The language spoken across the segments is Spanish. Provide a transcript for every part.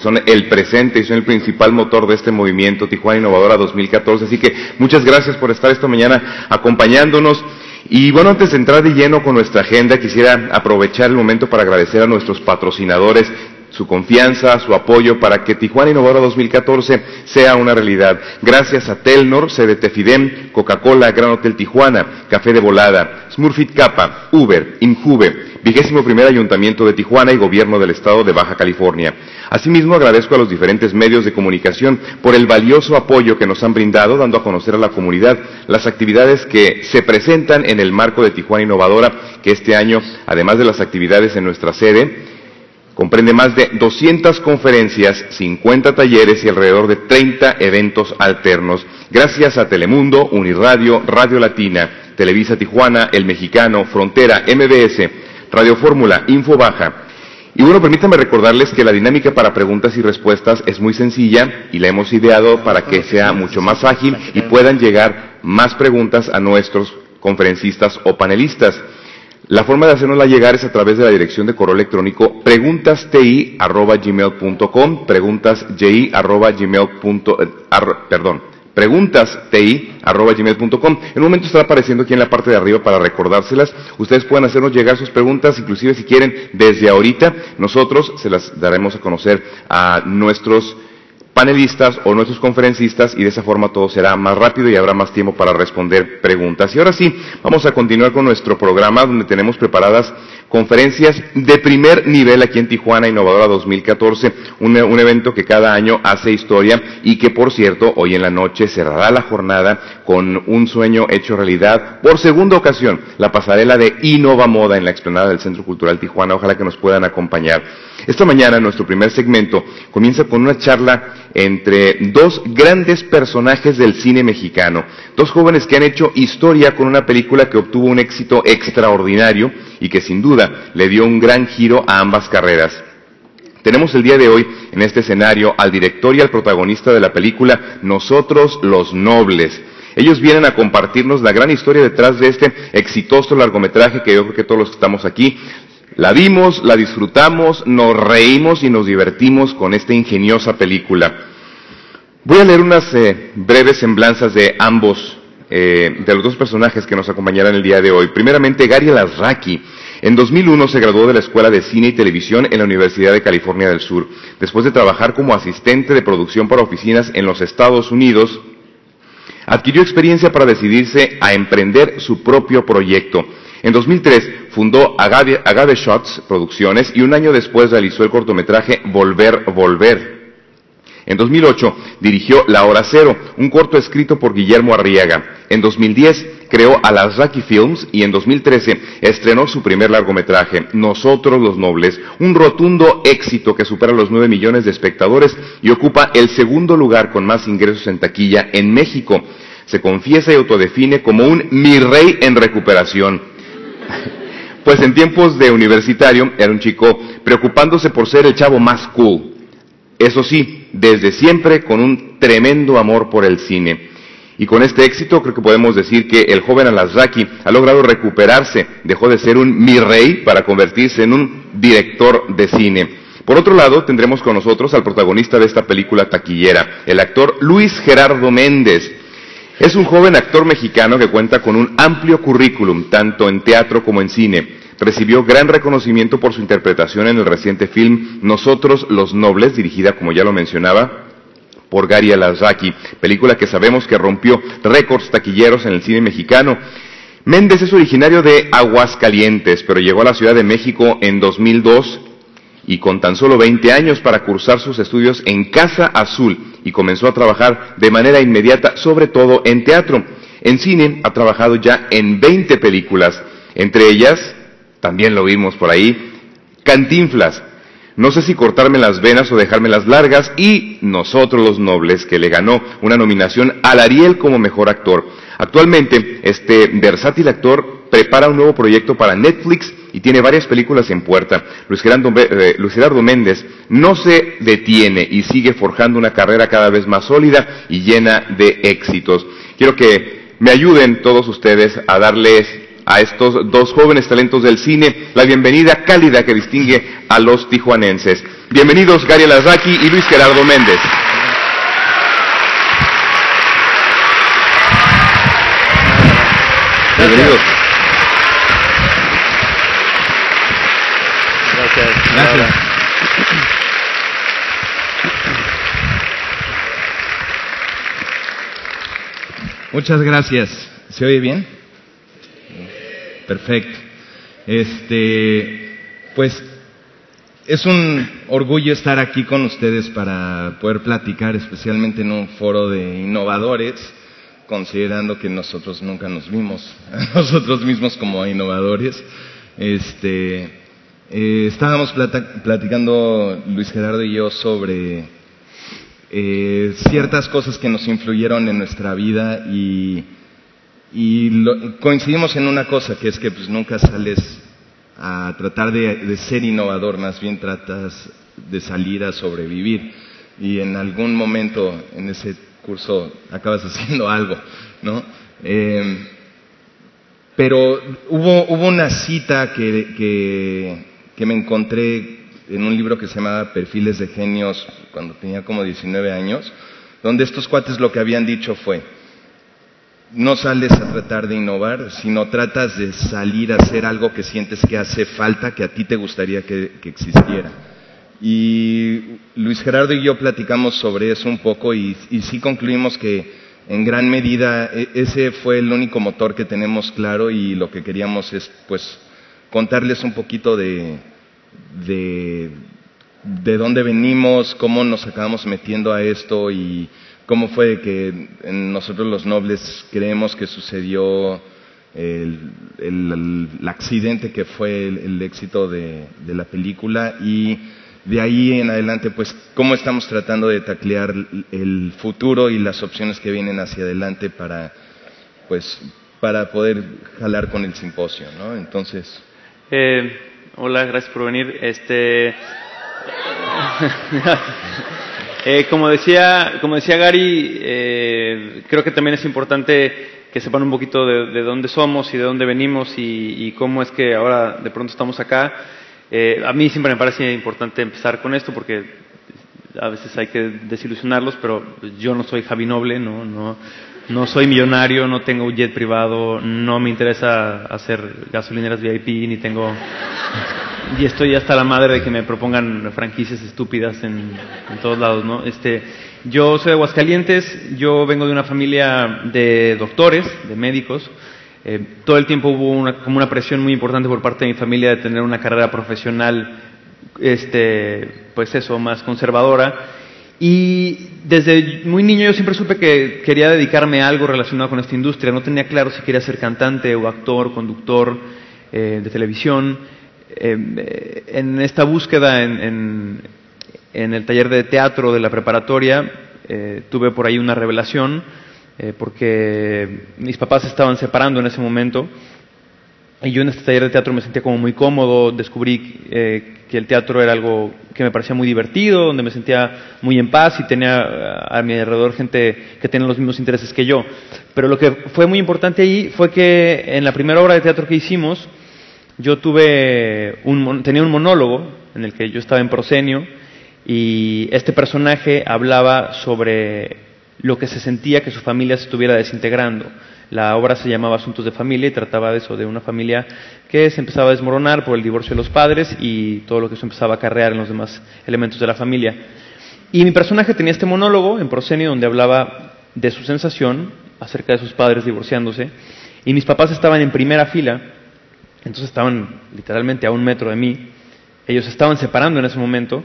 son el presente y son el principal motor de este movimiento Tijuana Innovadora 2014. Así que muchas gracias por estar esta mañana acompañándonos. Y bueno, antes de entrar de lleno con nuestra agenda, quisiera aprovechar el momento para agradecer a nuestros patrocinadores su confianza, su apoyo para que Tijuana Innovadora 2014 sea una realidad. Gracias a Telnor, CDT Fidem, Coca-Cola, Gran Hotel Tijuana, Café de Volada, Smurfit Kappa, Uber, Injuve, 21º Ayuntamiento de Tijuana y Gobierno del Estado de Baja California. Asimismo, agradezco a los diferentes medios de comunicación por el valioso apoyo que nos han brindado, dando a conocer a la comunidad las actividades que se presentan en el marco de Tijuana Innovadora, que este año, además de las actividades en nuestra sede, comprende más de 200 conferencias, 50 talleres y alrededor de 30 eventos alternos. Gracias a Telemundo, Uniradio, Radio Latina, Televisa Tijuana, El Mexicano, Frontera, MBS, Radio Fórmula, Info Baja. Y bueno, permítanme recordarles que la dinámica para preguntas y respuestas es muy sencilla y la hemos ideado para que sea mucho más ágil y puedan llegar más preguntas a nuestros conferencistas o panelistas. La forma de hacernosla llegar es a través de la dirección de correo electrónico preguntas.ti@gmail.com, preguntas.ti@gmail.com. En un momento estará apareciendo aquí en la parte de arriba para recordárselas. Ustedes pueden hacernos llegar sus preguntas, inclusive si quieren desde ahorita. Nosotros se las daremos a conocer a nuestros panelistas o nuestros conferencistas y de esa forma todo será más rápido y habrá más tiempo para responder preguntas. Y ahora sí, vamos a continuar con nuestro programa donde tenemos preparadas conferencias de primer nivel aquí en Tijuana Innovadora 2014, un evento que cada año hace historia y que, por cierto, hoy en la noche cerrará la jornada con un sueño hecho realidad. Por segunda ocasión, la pasarela de Innova Moda en la explanada del Centro Cultural Tijuana. Ojalá que nos puedan acompañar. Esta mañana, nuestro primer segmento comienza con una charla entre dos grandes personajes del cine mexicano, dos jóvenes que han hecho historia con una película que obtuvo un éxito extraordinario y que sin duda le dio un gran giro a ambas carreras. Tenemos el día de hoy en este escenario al director y al protagonista de la película Nosotros los Nobles. Ellos vienen a compartirnos la gran historia detrás de este exitoso largometraje que yo creo que todos los que estamos aquí la vimos, la disfrutamos, nos reímos y nos divertimos con esta ingeniosa película. Voy a leer unas breves semblanzas de ambos, de los dos personajes que nos acompañarán el día de hoy. Primeramente, Gary Alasraqui. En 2001 se graduó de la Escuela de Cine y Televisión en la Universidad de California del Sur. Después de trabajar como asistente de producción para oficinas en los Estados Unidos, adquirió experiencia para decidirse a emprender su propio proyecto. En 2003 fundó Agave Shots Producciones y un año después realizó el cortometraje Volver. En 2008 dirigió La Hora Cero, un corto escrito por Guillermo Arriaga. En 2010 creó Alasraqui Films y en 2013 estrenó su primer largometraje, Nosotros los Nobles, un rotundo éxito que supera los 9 millones de espectadores y ocupa el segundo lugar con más ingresos en taquilla en México. Se confiesa y autodefine como un mi rey en recuperación. Pues en tiempos de universitario era un chico preocupándose por ser el chavo más cool. Eso sí, desde siempre con un tremendo amor por el cine. Y con este éxito creo que podemos decir que el joven Alasraqui ha logrado recuperarse, dejó de ser un mi rey para convertirse en un director de cine. Por otro lado, tendremos con nosotros al protagonista de esta película taquillera, el actor Luis Gerardo Méndez. Es un joven actor mexicano que cuenta con un amplio currículum, tanto en teatro como en cine. Recibió gran reconocimiento por su interpretación en el reciente film Nosotros los Nobles, dirigida, como ya lo mencionaba, por Gary Alasraqui, película que sabemos que rompió récords taquilleros en el cine mexicano. Méndez es originario de Aguascalientes, pero llegó a la Ciudad de México en 2002 y con tan solo 20 años para cursar sus estudios en Casa Azul y comenzó a trabajar de manera inmediata, sobre todo en teatro. En cine ha trabajado ya en 20 películas, entre ellas, también lo vimos por ahí, Cantinflas, No sé si cortarme las venas o dejármelas largas y Nosotros los Nobles, que le ganó una nominación al Ariel como mejor actor. Actualmente, este versátil actor prepara un nuevo proyecto para Netflix y tiene varias películas en puerta. Luis Gerardo Méndez no se detiene y sigue forjando una carrera cada vez más sólida y llena de éxitos. Quiero que me ayuden todos ustedes a darles a estos dos jóvenes talentos del cine la bienvenida cálida que distingue a los tijuanenses. Bienvenidos Gary Alarraqui y Luis Gerardo Méndez. Bienvenidos. Gracias. Muchas gracias. ¿Se oye bien? Perfecto. Pues es un orgullo estar aquí con ustedes para poder platicar, especialmente en un foro de innovadores, considerando que nosotros nunca nos vimos a nosotros mismos como innovadores. Estábamos platicando Luis Gerardo y yo sobre ciertas cosas que nos influyeron en nuestra vida y coincidimos en una cosa, que es que pues nunca sales a tratar de ser innovador, más bien tratas de salir a sobrevivir, y en algún momento en ese curso acabas haciendo algo, ¿no? Pero hubo una cita que me encontré en un libro que se llamaba Perfiles de Genios cuando tenía como 19 años, donde estos cuates lo que habían dicho fue: no sales a tratar de innovar, sino tratas de salir a hacer algo que sientes que hace falta, que a ti te gustaría que existiera. Y Luis Gerardo y yo platicamos sobre eso un poco y sí concluimos que en gran medida ese fue el único motor que tenemos claro, y lo que queríamos es pues contarles un poquito de dónde venimos, cómo nos acabamos metiendo a esto y cómo fue que nosotros los nobles creemos que sucedió el accidente que fue el éxito de la película, y de ahí en adelante pues cómo estamos tratando de taclear el futuro y las opciones que vienen hacia adelante para poder jalar con el simposio, ¿no? Entonces... Hola, gracias por venir. Como decía Gary, creo que también es importante que sepan un poquito de dónde somos y de dónde venimos y cómo es que ahora de pronto estamos acá. A mí siempre me parece importante empezar con esto porque a veces hay que desilusionarlos, pero yo no soy Javi Noble, no soy millonario, no tengo un jet privado, no me interesa hacer gasolineras VIP, y estoy hasta la madre de que me propongan franquicias estúpidas en todos lados, ¿no? Yo soy de Aguascalientes, yo vengo de una familia de doctores, de médicos. Todo el tiempo hubo como una presión muy importante por parte de mi familia de tener una carrera profesional, pues eso, más conservadora. Y desde muy niño yo siempre supe que quería dedicarme a algo relacionado con esta industria. No tenía claro si quería ser cantante o actor, conductor de televisión. En esta búsqueda en el taller de teatro de la preparatoria tuve por ahí una revelación, porque mis papás se estaban separando en ese momento y yo en este taller de teatro me sentía como muy cómodo. Descubrí que el teatro era algo que me parecía muy divertido, donde me sentía muy en paz y tenía a mi alrededor gente que tenía los mismos intereses que yo. Pero lo que fue muy importante ahí fue que en la primera obra de teatro que hicimos yo tenía un monólogo en el que yo estaba en proscenio y este personaje hablaba sobre lo que se sentía que su familia se estuviera desintegrando. La obra se llamaba Asuntos de Familia y trataba de eso, de una familia que se empezaba a desmoronar por el divorcio de los padres y todo lo que eso empezaba a acarrear en los demás elementos de la familia. Y mi personaje tenía este monólogo en proscenio donde hablaba de su sensación acerca de sus padres divorciándose, y mis papás estaban en primera fila, entonces estaban literalmente a 1 metro de mí. Ellos se estaban separando en ese momento,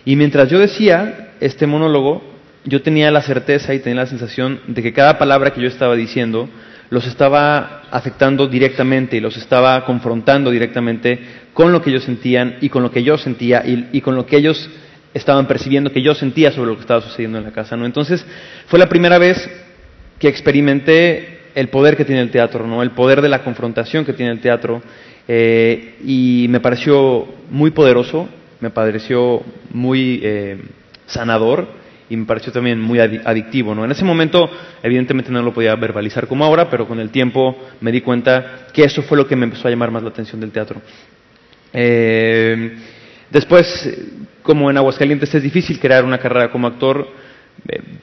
y mientras yo decía este monólogo, yo tenía la certeza y tenía la sensación de que cada palabra que yo estaba diciendo los estaba afectando directamente y los estaba confrontando directamente con lo que ellos sentían y con lo que yo sentía y con lo que ellos estaban percibiendo que yo sentía sobre lo que estaba sucediendo en la casa, ¿no? Entonces fue la primera vez que experimenté el poder que tiene el teatro, ¿no? El poder de la confrontación que tiene el teatro, y me pareció muy poderoso, me pareció muy sanador, y me pareció también muy adictivo, ¿no? En ese momento, evidentemente no lo podía verbalizar como ahora, pero con el tiempo me di cuenta que eso fue lo que me empezó a llamar más la atención del teatro. Después, como en Aguascalientes es difícil crear una carrera como actor,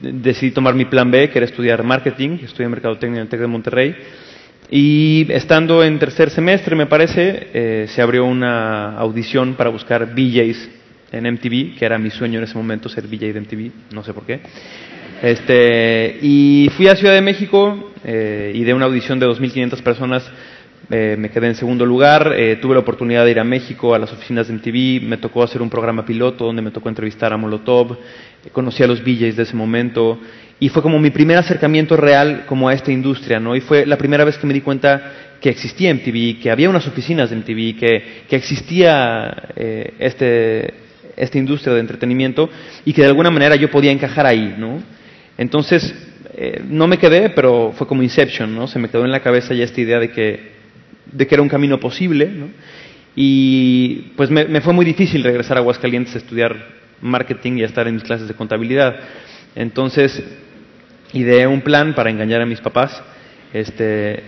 decidí tomar mi plan B, que era estudiar marketing. Estudié mercadotecnia en el TEC de Monterrey. Y estando en tercer semestre, me parece, se abrió una audición para buscar VJs en MTV, que era mi sueño en ese momento, ser VJ de MTV, no sé por qué. Y fui a Ciudad de México y de una audición de 2.500 personas me quedé en segundo lugar. Tuve la oportunidad de ir a México, a las oficinas de MTV, me tocó hacer un programa piloto donde me tocó entrevistar a Molotov, conocí a los VJs de ese momento y fue como mi primer acercamiento real como a esta industria, ¿no? Y fue la primera vez que me di cuenta que existía MTV, que había unas oficinas de MTV, que existía esta industria de entretenimiento y que de alguna manera yo podía encajar ahí, ¿no? Entonces, no me quedé, pero fue como Inception, ¿no? Se me quedó en la cabeza ya esta idea de que era un camino posible, ¿no? Y pues me fue muy difícil regresar a Aguascalientes a estudiar marketing y a estar en mis clases de contabilidad. Entonces, ideé un plan para engañar a mis papás, que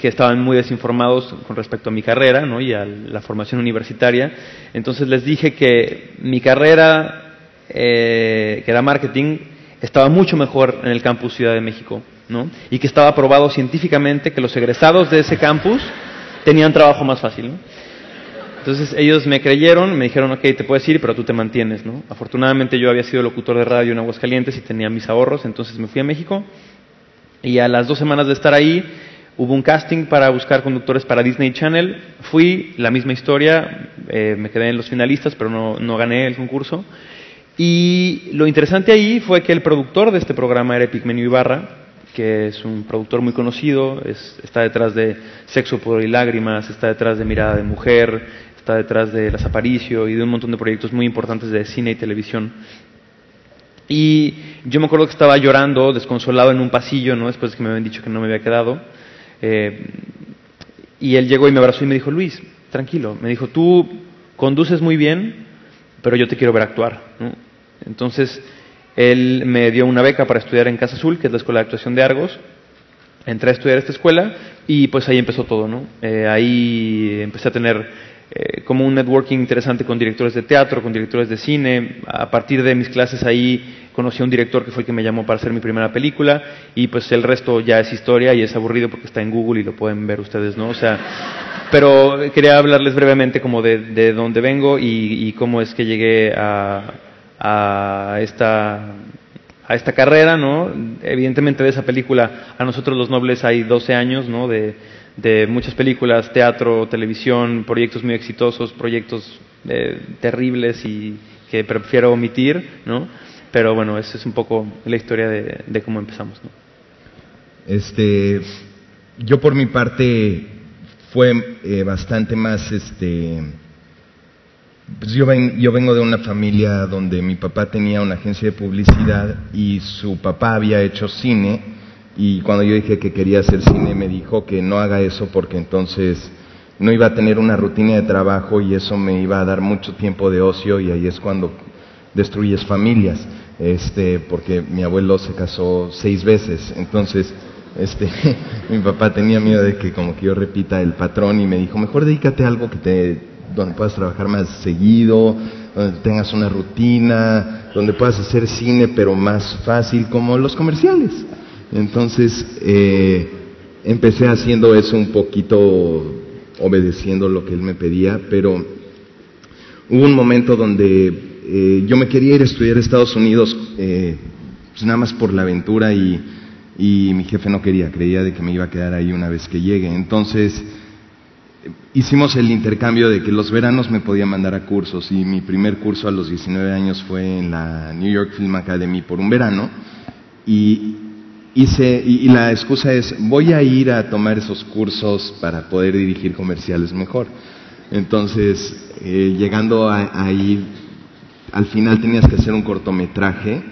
estaban muy desinformados con respecto a mi carrera, ¿no? Y a la formación universitaria. Entonces les dije que mi carrera, que era marketing, estaba mucho mejor en el campus Ciudad de México, ¿no? Y que estaba probado científicamente que los egresados de ese campus tenían trabajo más fácil, ¿no? Entonces ellos me creyeron, me dijeron, ok, te puedes ir, pero tú te mantienes, ¿no? Afortunadamente yo había sido locutor de radio en Aguascalientes y tenía mis ahorros, entonces me fui a México y a las 2 semanas de estar ahí hubo un casting para buscar conductores para Disney Channel. Fui, la misma historia, me quedé en los finalistas, pero no gané el concurso. Y lo interesante ahí fue que el productor de este programa era Epigmenio Ibarra, que es un productor muy conocido, está detrás de Sexo, Pudor y Lágrimas, está detrás de Mirada de Mujer, está detrás de Las Aparicio y de un montón de proyectos muy importantes de cine y televisión. Y yo me acuerdo que estaba llorando, desconsolado en un pasillo, ¿no? Después de que me habían dicho que no me había quedado. Y él llegó y me abrazó y me dijo, Luis, tranquilo. Me dijo, tú conduces muy bien, pero yo te quiero ver actuar, ¿no? Entonces, él me dio una beca para estudiar en Casa Azul, que es la Escuela de Actuación de Argos. Entré a estudiar esta escuela y pues ahí empezó todo, ¿no? Ahí empecé a tener como un networking interesante con directores de teatro, con directores de cine. A partir de mis clases ahí conocí a un director que fue el que me llamó para hacer mi primera película y pues el resto ya es historia y es aburrido porque está en Google y lo pueden ver ustedes, ¿no? O sea, pero quería hablarles brevemente como de dónde vengo y cómo es que llegué a esta carrera, ¿no? Evidentemente de esa película a nosotros los nobles hay 12 años, ¿no? De muchas películas, teatro, televisión, proyectos muy exitosos, proyectos terribles y que prefiero omitir, ¿no? Pero bueno, esa es un poco la historia de cómo empezamos, ¿no? Yo por mi parte fue bastante más, pues yo vengo de una familia donde mi papá tenía una agencia de publicidad y su papá había hecho cine. Y cuando yo dije que quería hacer cine, me dijo que no haga eso porque entonces no iba a tener una rutina de trabajo y eso me iba a dar mucho tiempo de ocio y ahí es cuando destruyes familias. Porque mi abuelo se casó 6 veces, entonces mi papá tenía miedo de que como que yo repita el patrón y me dijo, mejor dedícate a algo donde puedas trabajar más seguido, donde tengas una rutina, donde puedas hacer cine pero más fácil, como los comerciales. Entonces empecé haciendo eso un poquito, obedeciendo lo que él me pedía, pero hubo un momento donde yo me quería ir a estudiar a Estados Unidos, pues nada más por la aventura y mi jefe no quería, creía de que me iba a quedar ahí una vez que llegue. Entonces hicimos el intercambio de que los veranos me podía mandar a cursos y mi primer curso a los 19 años fue en la New York Film Academy por un verano y la excusa es, voy a ir a tomar esos cursos para poder dirigir comerciales mejor. Entonces, llegando ahí, al final tenías que hacer un cortometraje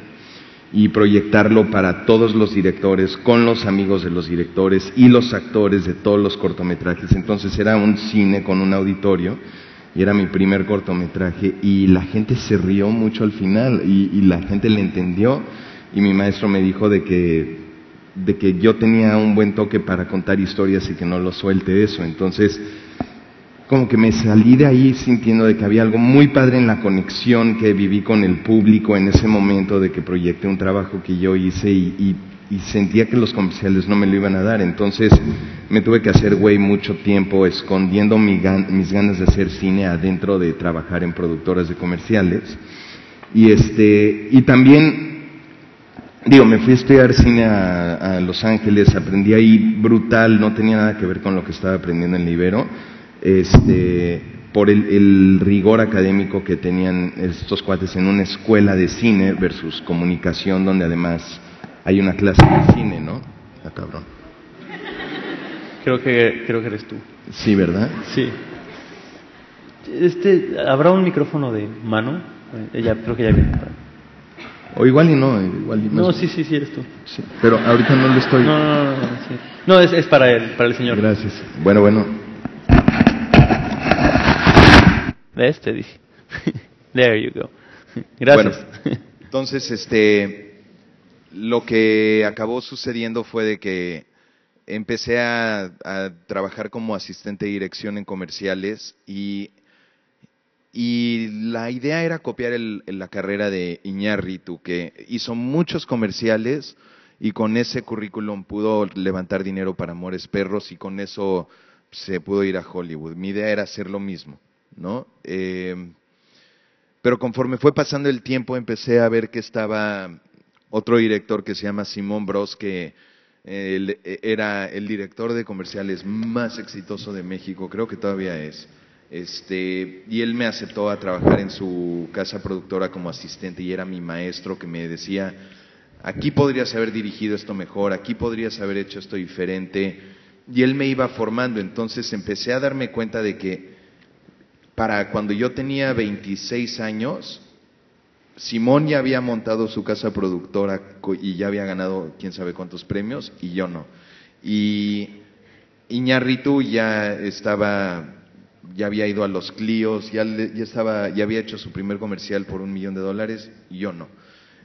y proyectarlo para todos los directores, con los amigos de los directores y los actores de todos los cortometrajes. Entonces era un cine con un auditorio y era mi primer cortometraje y la gente se rió mucho al final y la gente le entendió y mi maestro me dijo de que yo tenía un buen toque para contar historias y que no lo suelte eso. Entonces como que me salí de ahí sintiendo de que había algo muy padre en la conexión que viví con el público en ese momento, de que proyecté un trabajo que yo hice y sentía que los comerciales no me lo iban a dar. Entonces me tuve que hacer güey mucho tiempo escondiendo mis ganas de hacer cine adentro de trabajar en productoras de comerciales. Y también, me fui a estudiar cine a Los Ángeles, aprendí ahí brutal, no tenía nada que ver con lo que estaba aprendiendo en Libero, por el rigor académico que tenían estos cuates en una escuela de cine versus comunicación, donde además hay una clase de cine, ¿no? Ah, cabrón. Creo que eres tú. Sí, ¿verdad? Sí. ¿Habrá un micrófono de mano? Creo que ya viene. O igual y no, No, sí, eres tú. Sí, pero ahorita no lo estoy. No, sí. No, es para el señor. Gracias. Bueno. ¿Ves? Te dije. There you go. Gracias. Bueno, entonces, lo que acabó sucediendo fue de que empecé a trabajar como asistente de dirección en comerciales y la idea era copiar la carrera de Iñárritu, que hizo muchos comerciales y con ese currículum pudo levantar dinero para Amores Perros y con eso se pudo ir a Hollywood. Mi idea era hacer lo mismo, ¿no? Pero conforme fue pasando el tiempo empecé a ver que estaba otro director que se llama Simón Bros, que era el director de comerciales más exitoso de México, creo que todavía es. Y él me aceptó a trabajar en su casa productora como asistente y era mi maestro que me decía, aquí podrías haber dirigido esto mejor, aquí podrías haber hecho esto diferente, y él me iba formando. Entonces empecé a darme cuenta de que para cuando yo tenía 26 años, Simón ya había montado su casa productora y ya había ganado quién sabe cuántos premios y yo no. Y Iñárritu ya había ido a los Clios, ya había hecho su primer comercial por $1 millón y yo no.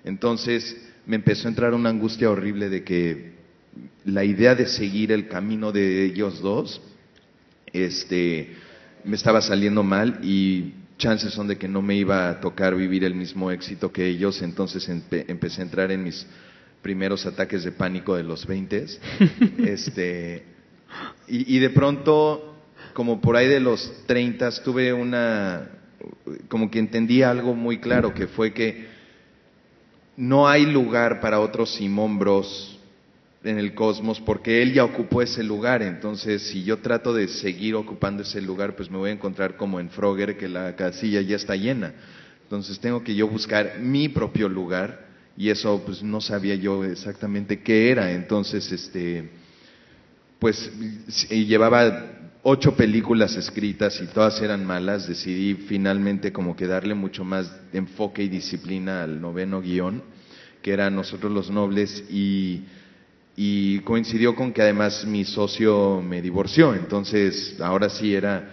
Entonces me empezó a entrar una angustia horrible de que la idea de seguir el camino de ellos dos, me estaba saliendo mal y chances son de que no me iba a tocar vivir el mismo éxito que ellos. Entonces empecé a entrar en mis primeros ataques de pánico de los 20s. Y de pronto, como por ahí de los 30s, tuve como que entendí algo muy claro, que fue que no hay lugar para otro Simón Bros en el cosmos, porque él ya ocupó ese lugar. Entonces, si yo trato de seguir ocupando ese lugar, pues me voy a encontrar como en Frogger, que la casilla ya está llena. Entonces tengo que yo buscar mi propio lugar, y eso pues no sabía yo exactamente qué era. Entonces, pues llevaba 8 películas escritas y todas eran malas. Decidí finalmente como que darle mucho más enfoque y disciplina al 9º guión, que era Nosotros los Nobles, y coincidió con que además mi socio me divorció. Entonces ahora sí era,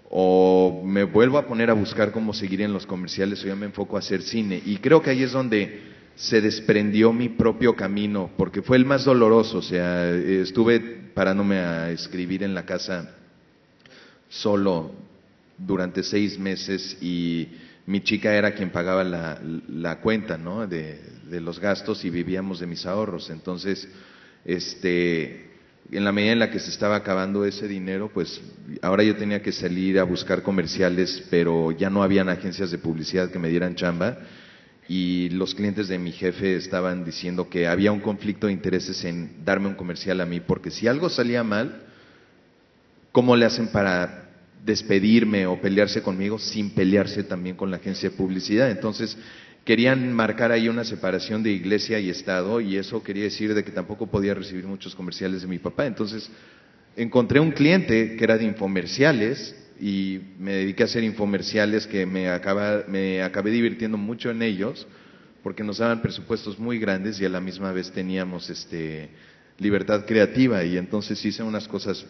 o me vuelvo a poner a buscar cómo seguir en los comerciales o ya me enfoco a hacer cine. Y creo que ahí es donde se desprendió mi propio camino, porque fue el más doloroso. O sea, estuve parándome a escribir en la casa solo durante 6 meses y mi chica era quien pagaba la cuenta, ¿no?, de los gastos, y vivíamos de mis ahorros. Entonces, en la medida en la que se estaba acabando ese dinero, pues ahora yo tenía que salir a buscar comerciales, pero ya no habían agencias de publicidad que me dieran chamba, y los clientes de mi jefe estaban diciendo que había un conflicto de intereses en darme un comercial a mí, porque si algo salía mal, ¿cómo le hacen para despedirme o pelearse conmigo sin pelearse también con la agencia de publicidad? Entonces querían marcar ahí una separación de iglesia y Estado, y eso quería decir de que tampoco podía recibir muchos comerciales de mi papá. Entonces encontré un cliente que era de infomerciales y me dediqué a hacer infomerciales, que me acabé divirtiendo mucho en ellos porque nos daban presupuestos muy grandes y a la misma vez teníamos libertad creativa, y entonces hice unas cosas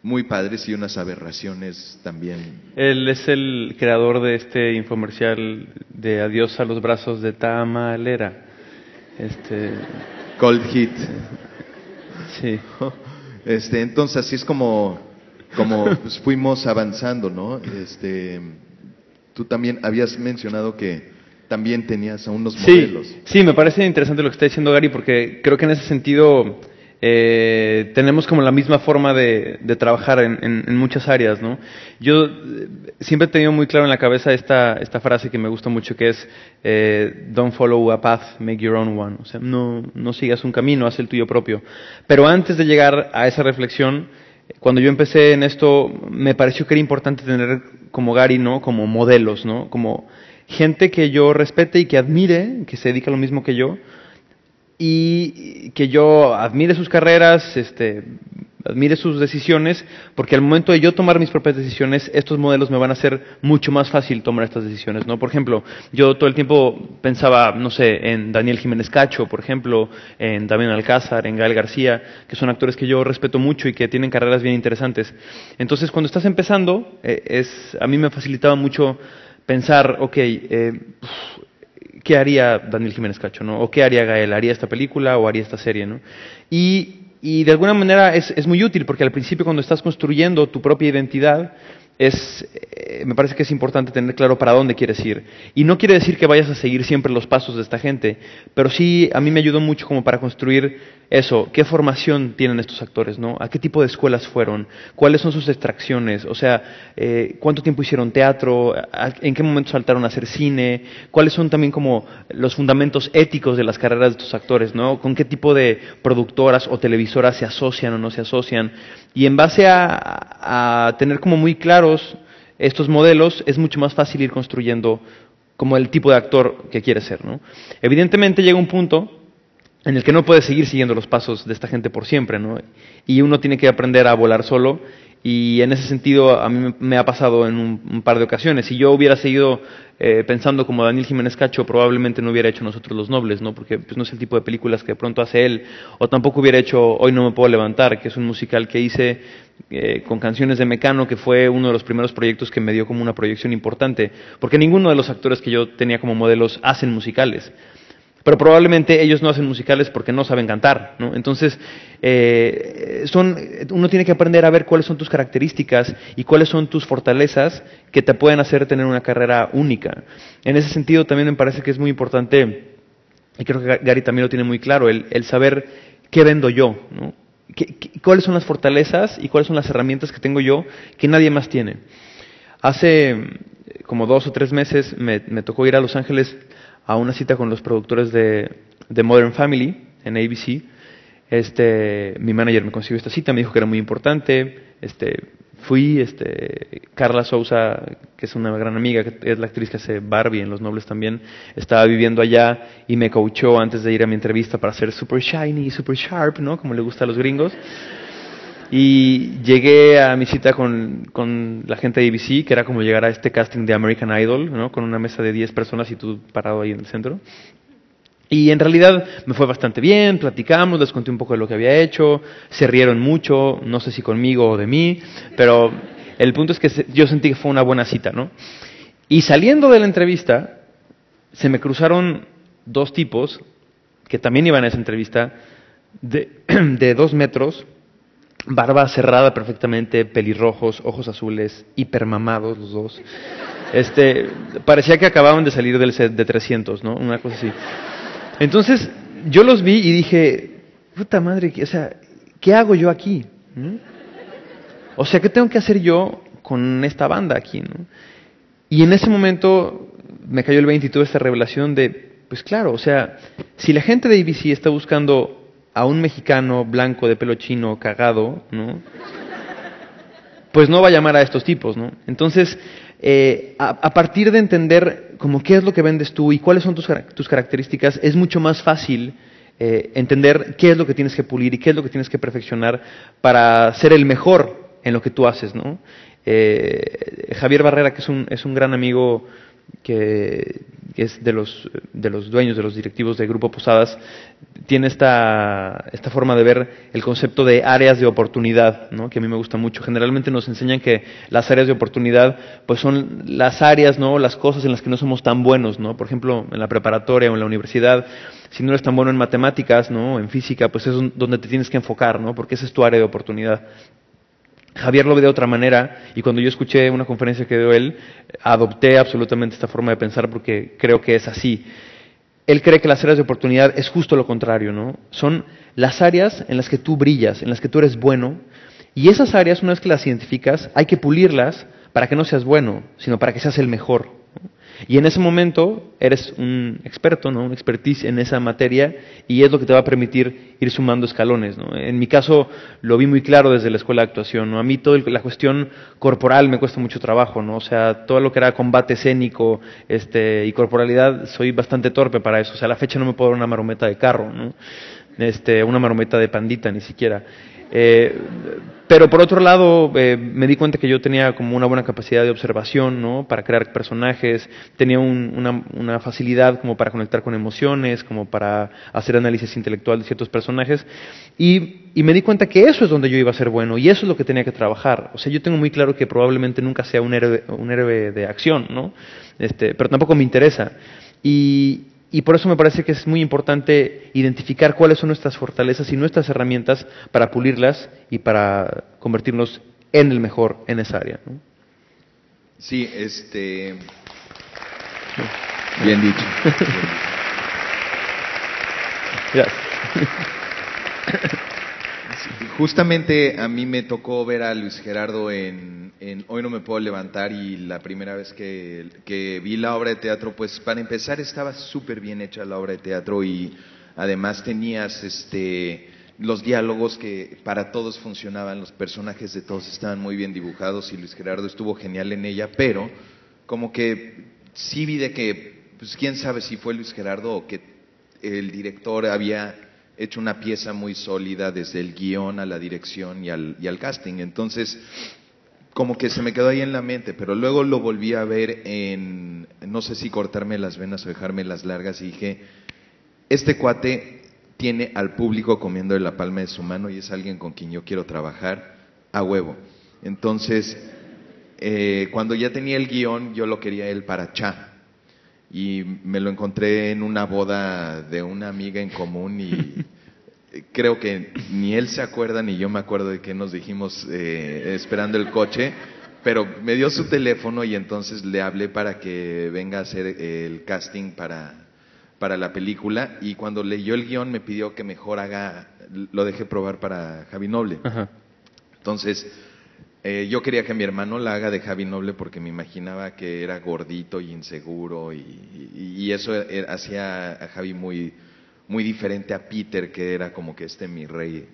muy padres y unas aberraciones también. Él es el creador de este infomercial de Adiós a los brazos de Tamalera. Cold Hit. Sí. Entonces así es como como pues, fuimos avanzando, ¿no? Tú también habías mencionado que también tenías a unos modelos. Sí, me parece interesante lo que está diciendo Gary, porque creo que en ese sentido tenemos como la misma forma de trabajar en muchas áreas, ¿no? Yo siempre he tenido muy claro en la cabeza esta frase que me gusta mucho, que es don't follow a path, make your own one. O sea, no sigas un camino, haz el tuyo propio. Pero antes de llegar a esa reflexión, cuando yo empecé en esto, me pareció que era importante tener como Gary, ¿no? Como modelos, ¿no? Como gente que yo respete y que admire, que se dedica a lo mismo que yo, y que yo admire sus carreras, admire sus decisiones, porque al momento de yo tomar mis propias decisiones, estos modelos me van a hacer mucho más fácil tomar estas decisiones, ¿no? Por ejemplo, yo todo el tiempo pensaba, no sé, en Daniel Jiménez Cacho, por ejemplo, en Damián Alcázar, en Gael García, que son actores que yo respeto mucho y que tienen carreras bien interesantes. Entonces, cuando estás empezando, a mí me facilitaba mucho pensar, ¿qué haría Daniel Jiménez Cacho, ¿no? ¿O qué haría Gael? ¿Haría esta película o haría esta serie, ¿no? Y de alguna manera es muy útil, porque al principio, cuando estás construyendo tu propia identidad, me parece que es importante tener claro para dónde quieres ir. Y no quiere decir que vayas a seguir siempre los pasos de esta gente, pero sí a mí me ayudó mucho como para construir eso, qué formación tienen estos actores, ¿no? ¿A qué tipo de escuelas fueron? ¿Cuáles son sus extracciones? O sea, ¿cuánto tiempo hicieron teatro? ¿En qué momento saltaron a hacer cine? ¿Cuáles son también como los fundamentos éticos de las carreras de estos actores, ¿no? ¿Con qué tipo de productoras o televisoras se asocian o no se asocian? Y en base a tener como muy claros estos modelos, es mucho más fácil ir construyendo como el tipo de actor que quieres ser, ¿no? Evidentemente llega un punto en el que no puedes seguir siguiendo los pasos de esta gente por siempre, ¿no? Y uno tiene que aprender a volar solo, y en ese sentido a mí me ha pasado en un par de ocasiones. Si yo hubiera seguido pensando como Daniel Jiménez Cacho, probablemente no hubiera hecho Nosotros los Nobles, ¿no? Porque pues, no es el tipo de películas que de pronto hace él, o tampoco hubiera hecho Hoy no me puedo levantar, que es un musical que hice con canciones de Mecano, que fue uno de los primeros proyectos que me dio como una proyección importante, porque ninguno de los actores que yo tenía como modelos hacen musicales. Pero probablemente ellos no hacen musicales porque no saben cantar, ¿no? Entonces, uno tiene que aprender a ver cuáles son tus características y cuáles son tus fortalezas que te pueden hacer tener una carrera única. En ese sentido, también me parece que es muy importante, y creo que Gary también lo tiene muy claro, el saber qué vendo yo, ¿no? ¿Cuáles son las fortalezas y cuáles son las herramientas que tengo yo que nadie más tiene? Hace como 2 o 3 meses me tocó ir a Los Ángeles a una cita con los productores de Modern Family en ABC. Mi manager me consiguió esta cita, me dijo que era muy importante. Fui, Carla Souza, que es una gran amiga, que es la actriz que hace Barbie en Los Nobles también, estaba viviendo allá y me coachó antes de ir a mi entrevista para ser super shiny, super sharp, ¿no? Como le gusta a los gringos. Y llegué a mi cita con la gente de ABC, que era como llegar a este casting de American Idol, ¿no? Con una mesa de 10 personas y tú parado ahí en el centro. Y en realidad me fue bastante bien, platicamos, les conté un poco de lo que había hecho, se rieron mucho, no sé si conmigo o de mí, pero el punto es que yo sentí que fue una buena cita, ¿no? Y saliendo de la entrevista, se me cruzaron 2 tipos que también iban a esa entrevista, de 2 metros, barba cerrada perfectamente, pelirrojos, ojos azules, hipermamados los dos. Parecía que acababan de salir del set de 300, ¿no? Una cosa así. Entonces, yo los vi y dije, puta madre, o sea, ¿qué hago yo aquí? ¿no? O sea, ¿qué tengo que hacer yo con esta banda aquí? ¿no? Y en ese momento me cayó el 20 y tuve esta revelación de, pues claro, o sea, si la gente de ABC está buscando a un mexicano blanco de pelo chino cagado, ¿no? Pues no va a llamar a estos tipos, ¿no? Entonces, a partir de entender como qué es lo que vendes tú y cuáles son tus características, es mucho más fácil entender qué es lo que tienes que pulir y qué es lo que tienes que perfeccionar para ser el mejor en lo que tú haces, ¿no? Javier Barrera, que es un gran amigo que es de los dueños, de los directivos del Grupo Posadas, tiene esta forma de ver el concepto de áreas de oportunidad, ¿no? Que a mí me gusta mucho. Generalmente nos enseñan que las áreas de oportunidad pues son las áreas, ¿no? Las cosas en las que no somos tan buenos, ¿no? Por ejemplo, en la preparatoria o en la universidad, si no eres tan bueno en matemáticas, ¿no? En física, pues es donde te tienes que enfocar, ¿no? Porque esa es tu área de oportunidad. Javier lo ve de otra manera, y cuando yo escuché una conferencia que dio él, adopté absolutamente esta forma de pensar porque creo que es así. Él cree que las áreas de oportunidad es justo lo contrario, ¿no? Son las áreas en las que tú brillas, en las que tú eres bueno, y esas áreas, una vez que las identificas, hay que pulirlas para que no seas bueno, sino para que seas el mejor, ¿no? Y en ese momento eres un experto, ¿no? Un expertise en esa materia, y es lo que te va a permitir ir sumando escalones, ¿no? En mi caso lo vi muy claro desde la escuela de actuación, ¿no? A mí toda la cuestión corporal me cuesta mucho trabajo, ¿no? O sea, todo lo que era combate escénico y corporalidad, soy bastante torpe para eso. O sea, a la fecha no me puedo dar una marometa de carro, ¿no? Una marometa de pandita ni siquiera. Pero por otro lado, me di cuenta que yo tenía como una buena capacidad de observación, ¿no? Para crear personajes, tenía una facilidad como para conectar con emociones, como para hacer análisis intelectual de ciertos personajes, y me di cuenta que eso es donde yo iba a ser bueno, y eso es lo que tenía que trabajar. O sea, yo tengo muy claro que probablemente nunca sea un héroe de acción, ¿no? Pero tampoco me interesa. Y por eso me parece que es muy importante identificar cuáles son nuestras fortalezas y nuestras herramientas para pulirlas y para convertirnos en el mejor en esa área, ¿no? Sí, bien dicho. Gracias. Justamente a mí me tocó ver a Luis Gerardo en Hoy no me puedo levantar, y la primera vez que vi la obra de teatro, pues para empezar estaba súper bien hecha la obra de teatro, y además tenías los diálogos que para todos funcionaban, los personajes de todos estaban muy bien dibujados y Luis Gerardo estuvo genial en ella, pero como que sí vi de que, pues quién sabe si fue Luis Gerardo o que el director había hecho una pieza muy sólida desde el guión a la dirección y al casting. Entonces, como que se me quedó ahí en la mente, pero luego lo volví a ver no sé si cortarme las venas o dejarme las largas, y dije, este cuate tiene al público comiendo de la palma de su mano y es alguien con quien yo quiero trabajar a huevo. Entonces, cuando ya tenía el guión, yo lo quería él para Cha. Y me lo encontré en una boda de una amiga en común y creo que ni él se acuerda ni yo me acuerdo de qué nos dijimos esperando el coche, pero me dio su teléfono y entonces le hablé para que venga a hacer el casting para la película, y cuando leyó el guión me pidió que mejor lo dejé probar para Javi Noble. Ajá. Entonces yo quería que mi hermano la haga de Javi Noble porque me imaginaba que era gordito y inseguro, y eso hacía a Javi muy, muy diferente a Peter, que era como que mi rey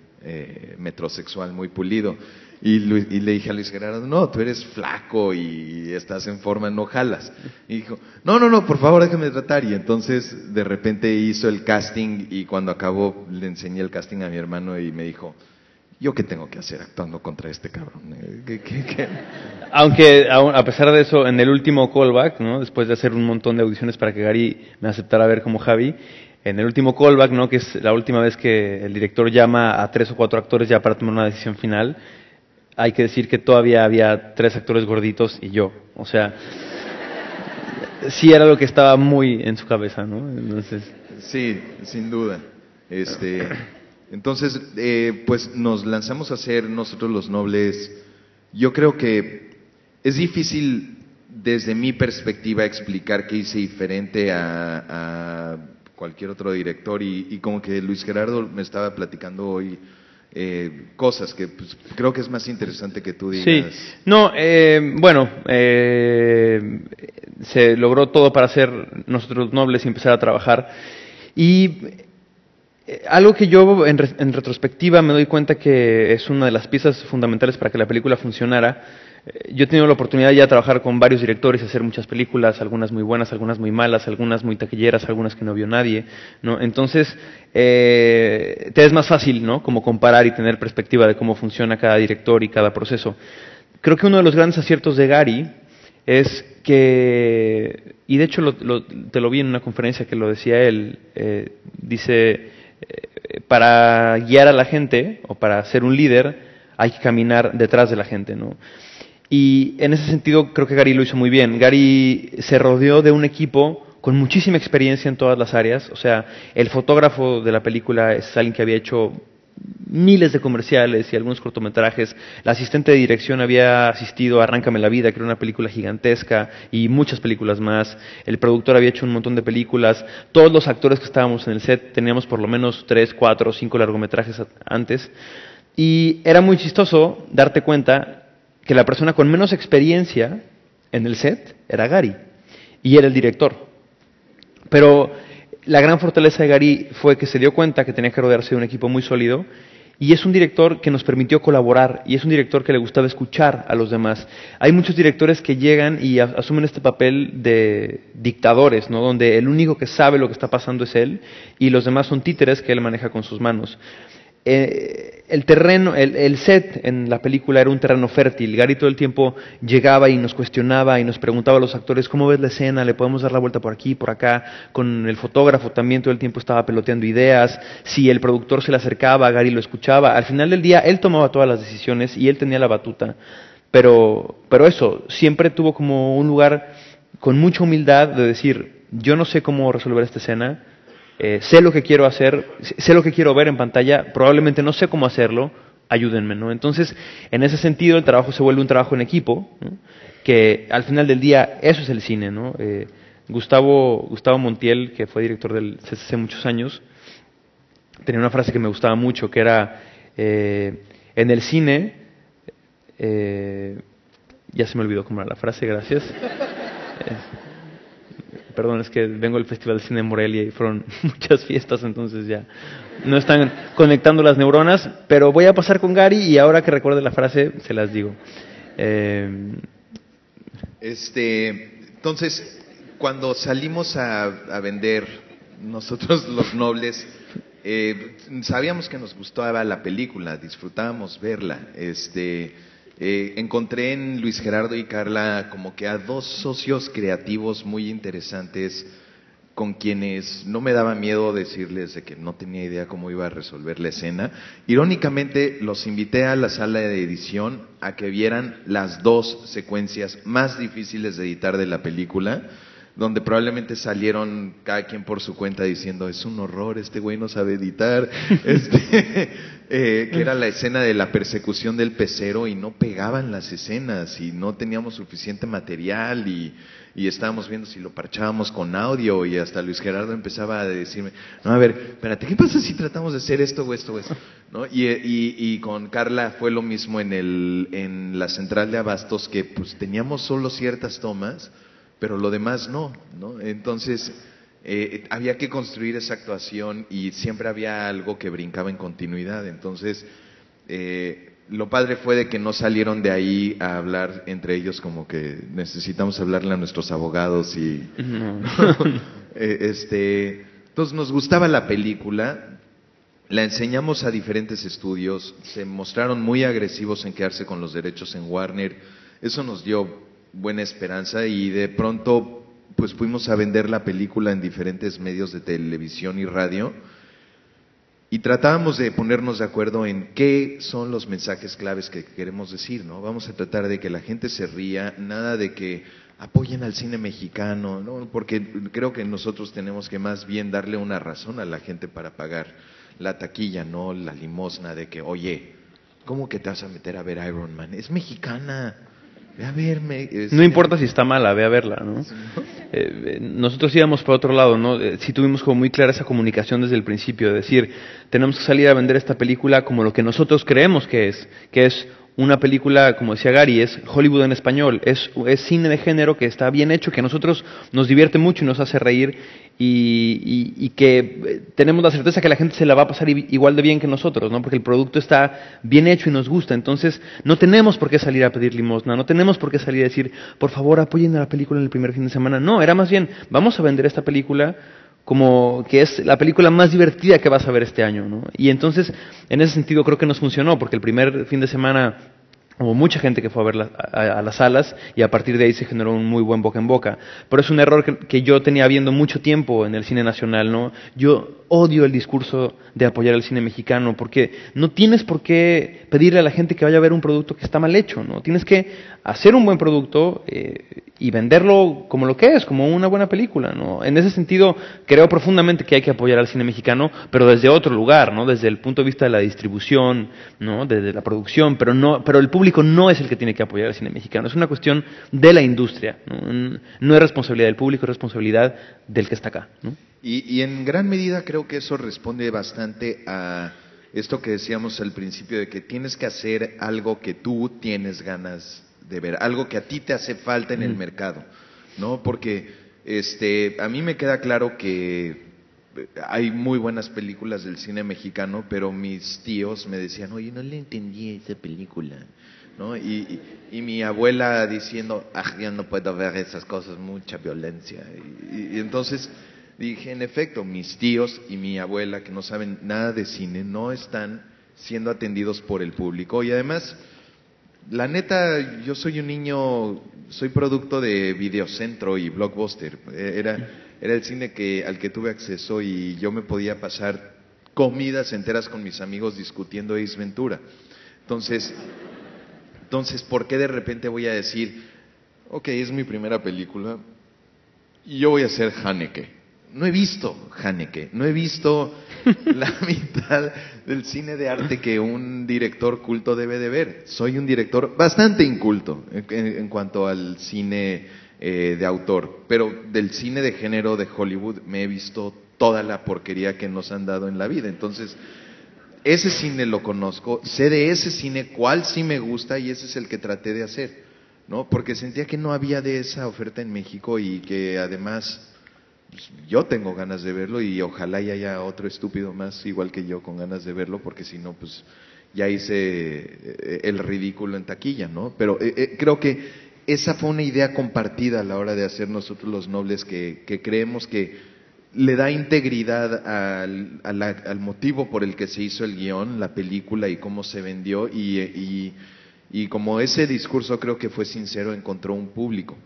metrosexual muy pulido. Y le dije a Luis Gerardo, no, tú eres flaco y estás en forma, no jalas. Y dijo, no, por favor déjame tratar. Y entonces de repente hizo el casting, y cuando acabó le enseñé el casting a mi hermano y me dijo, ¿yo qué tengo que hacer actuando contra este cabrón? ¿Qué? Aunque, a pesar de eso, en el último callback, ¿no? Después de hacer un montón de audiciones para que Gary me aceptara ver como Javi, en el último callback, ¿no? Que es la última vez que el director llama a 3 o 4 actores ya para tomar una decisión final, hay que decir que todavía había 3 actores gorditos y yo. O sea, sí era lo que estaba muy en su cabeza, ¿no? Entonces... Sí, sin duda. Entonces, pues nos lanzamos a hacer nosotros Los Nobles. Yo creo que es difícil desde mi perspectiva explicar qué hice diferente a cualquier otro director, y como que Luis Gerardo me estaba platicando hoy cosas que pues, creo que es más interesante que tú digas. Sí, no, se logró todo para hacer nosotros Los Nobles y empezar a trabajar, y algo que yo en retrospectiva me doy cuenta que es una de las piezas fundamentales para que la película funcionara. Yo he tenido la oportunidad ya de trabajar con varios directores, hacer muchas películas, algunas muy buenas, algunas muy malas, algunas muy taquilleras, algunas que no vio nadie, ¿no? Entonces, te es más fácil, ¿no? Como comparar y tener perspectiva de cómo funciona cada director y cada proceso. Creo que uno de los grandes aciertos de Gary es que, y de hecho te lo vi en una conferencia que lo decía él, dice, para guiar a la gente o para ser un líder hay que caminar detrás de la gente, ¿no? Y en ese sentido creo que Gary lo hizo muy bien. Gary se rodeó de un equipo con muchísima experiencia en todas las áreas. O sea, el fotógrafo de la película es alguien que había hecho miles de comerciales y algunos cortometrajes. La asistente de dirección había asistido a Arráncame la vida, que era una película gigantesca, y muchas películas más. El productor había hecho un montón de películas. Todos los actores que estábamos en el set teníamos por lo menos 3, 4 o 5 largometrajes antes. Y era muy chistoso darte cuenta que la persona con menos experiencia en el set era Gary, y era el director. Pero la gran fortaleza de Gary fue que se dio cuenta que tenía que rodearse de un equipo muy sólido, y es un director que nos permitió colaborar, y es un director que le gustaba escuchar a los demás. Hay muchos directores que llegan y asumen este papel de dictadores, ¿no? Donde el único que sabe lo que está pasando es él, y los demás son títeres que él maneja con sus manos. El terreno, el set en la película era un terreno fértil. Gary todo el tiempo llegaba y nos cuestionaba y nos preguntaba a los actores: ¿cómo ves la escena? ¿Le podemos dar la vuelta por aquí, por acá? Con el fotógrafo también todo el tiempo estaba peloteando ideas. Si el productor se le acercaba, Gary lo escuchaba. Al final del día él tomaba todas las decisiones y él tenía la batuta. Pero eso, siempre tuvo como un lugar con mucha humildad de decir: yo no sé cómo resolver esta escena, sé lo que quiero hacer, sé lo que quiero ver en pantalla, probablemente no sé cómo hacerlo, ayúdenme, ¿no? Entonces, en ese sentido, el trabajo se vuelve un trabajo en equipo, ¿no? Que al final del día, eso es el cine, ¿no? Gustavo Montiel, que fue director del CCC hace muchos años, tenía una frase que me gustaba mucho, que era, en el cine, ya se me olvidó cómo era la frase, gracias. Perdón, es que vengo del Festival de Cine de Morelia y fueron muchas fiestas, entonces ya no están conectando las neuronas, pero voy a pasar con Gary y ahora que recuerde la frase, se las digo. Entonces, cuando salimos a vender, nosotros los nobles, sabíamos que nos gustaba la película, disfrutábamos verla. Encontré en Luis Gerardo y Carla como que a dos socios creativos muy interesantes, con quienes no me daba miedo decirles de que no tenía idea cómo iba a resolver la escena. Irónicamente, los invité a la sala de edición a que vieran las dos secuencias más difíciles de editar de la película, donde probablemente salieron cada quien por su cuenta diciendo: es un horror, este güey no sabe editar, que era la escena de la persecución del pecero, y no pegaban las escenas y no teníamos suficiente material, y estábamos viendo si lo parchábamos con audio, y hasta Luis Gerardo empezaba a decirme: no, a ver, espérate, ¿qué pasa si tratamos de hacer esto o esto o esto? ¿No? Y con Carla fue lo mismo en la central de abastos, que pues teníamos solo ciertas tomas, pero lo demás no. Entonces había que construir esa actuación y siempre había algo que brincaba en continuidad. Entonces lo padre fue de que no salieron de ahí a hablar entre ellos como que necesitamos hablarle a nuestros abogados y entonces nos gustaba la película, la enseñamos a diferentes estudios, se mostraron muy agresivos en quedarse con los derechos en Warner. Eso nos dio buena esperanza, y de pronto pues fuimos a vender la película en diferentes medios de televisión y radio, y tratábamos de ponernos de acuerdo en qué son los mensajes claves que queremos decir, ¿no? Vamos a tratar de que la gente se ría, nada de que apoyen al cine mexicano, ¿no? Porque creo que nosotros tenemos que más bien darle una razón a la gente para pagar la taquilla, no la limosna de que: oye, ¿cómo que te vas a meter a ver Iron Man? Es mexicana. Ve a verme. No importa si está mala, ve a verla, ¿no? Sí. Nosotros íbamos por otro lado, ¿no? Sí tuvimos como muy clara esa comunicación desde el principio, de decir: tenemos que salir a vender esta película como lo que nosotros creemos que es una película, como decía Gary, es Hollywood en español, es cine de género que está bien hecho, que a nosotros nos divierte mucho y nos hace reír, y que tenemos la certeza que la gente se la va a pasar igual de bien que nosotros, ¿no? Porque el producto está bien hecho y nos gusta. Entonces no tenemos por qué salir a pedir limosna, no tenemos por qué salir a decir: por favor apoyen a la película en el primer fin de semana. No, era más bien: vamos a vender esta película como que es la película más divertida que vas a ver este año, ¿no? Y entonces, en ese sentido creo que nos funcionó, porque el primer fin de semana hubo mucha gente que fue a ver a las salas, y a partir de ahí se generó un muy buen boca en boca. Pero es un error que yo tenía viendo mucho tiempo en el cine nacional, ¿no? Yo odio el discurso de apoyar al cine mexicano, porque no tienes por qué pedirle a la gente que vaya a ver un producto que está mal hecho, ¿no? Tienes que hacer un buen producto y venderlo como lo que es, como una buena película, ¿no? En ese sentido, creo profundamente que hay que apoyar al cine mexicano, pero desde otro lugar, ¿no? Desde el punto de vista de la distribución, ¿no? Desde la producción, pero el público no es el que tiene que apoyar al cine mexicano, es una cuestión de la industria, ¿no? No es responsabilidad del público, es responsabilidad del que está acá, ¿no? Y en gran medida creo que eso responde bastante a esto que decíamos al principio de que tienes que hacer algo que tú tienes ganas de ver, algo que a ti te hace falta en el mercado, ¿no? Porque a mí me queda claro que hay muy buenas películas del cine mexicano, pero mis tíos me decían, oye, no le entendí esa película, ¿no? Y mi abuela diciendo, yo no puedo ver esas cosas, mucha violencia. Y entonces dije, en efecto, mis tíos y mi abuela, que no saben nada de cine, no están siendo atendidos por el público. Y además, la neta, yo soy un niño, soy producto de Videocentro y Blockbuster. Era el cine al que tuve acceso y yo me podía pasar comidas enteras con mis amigos discutiendo Ace Ventura. Entonces, ¿por qué de repente voy a decir, ok, es mi primera película y yo voy a ser Haneke? No he visto Haneke, no he visto la mitad del cine de arte que un director culto debe de ver. Soy un director bastante inculto en cuanto al cine de autor, pero del cine de género de Hollywood me he visto toda la porquería que nos han dado en la vida. Entonces, ese cine lo conozco, sé de ese cine cuál sí me gusta y ese es el que traté de hacer, ¿no? Porque sentía que no había de esa oferta en México y que además pues, yo tengo ganas de verlo y ojalá y haya otro estúpido más igual que yo con ganas de verlo, porque si no, pues ya hice el ridículo en taquilla, ¿no? Pero creo que esa fue una idea compartida a la hora de hacer nosotros Los Nobles, que creemos que le da integridad al motivo por el que se hizo el guión, la película y cómo se vendió y como ese discurso creo que fue sincero, encontró un público,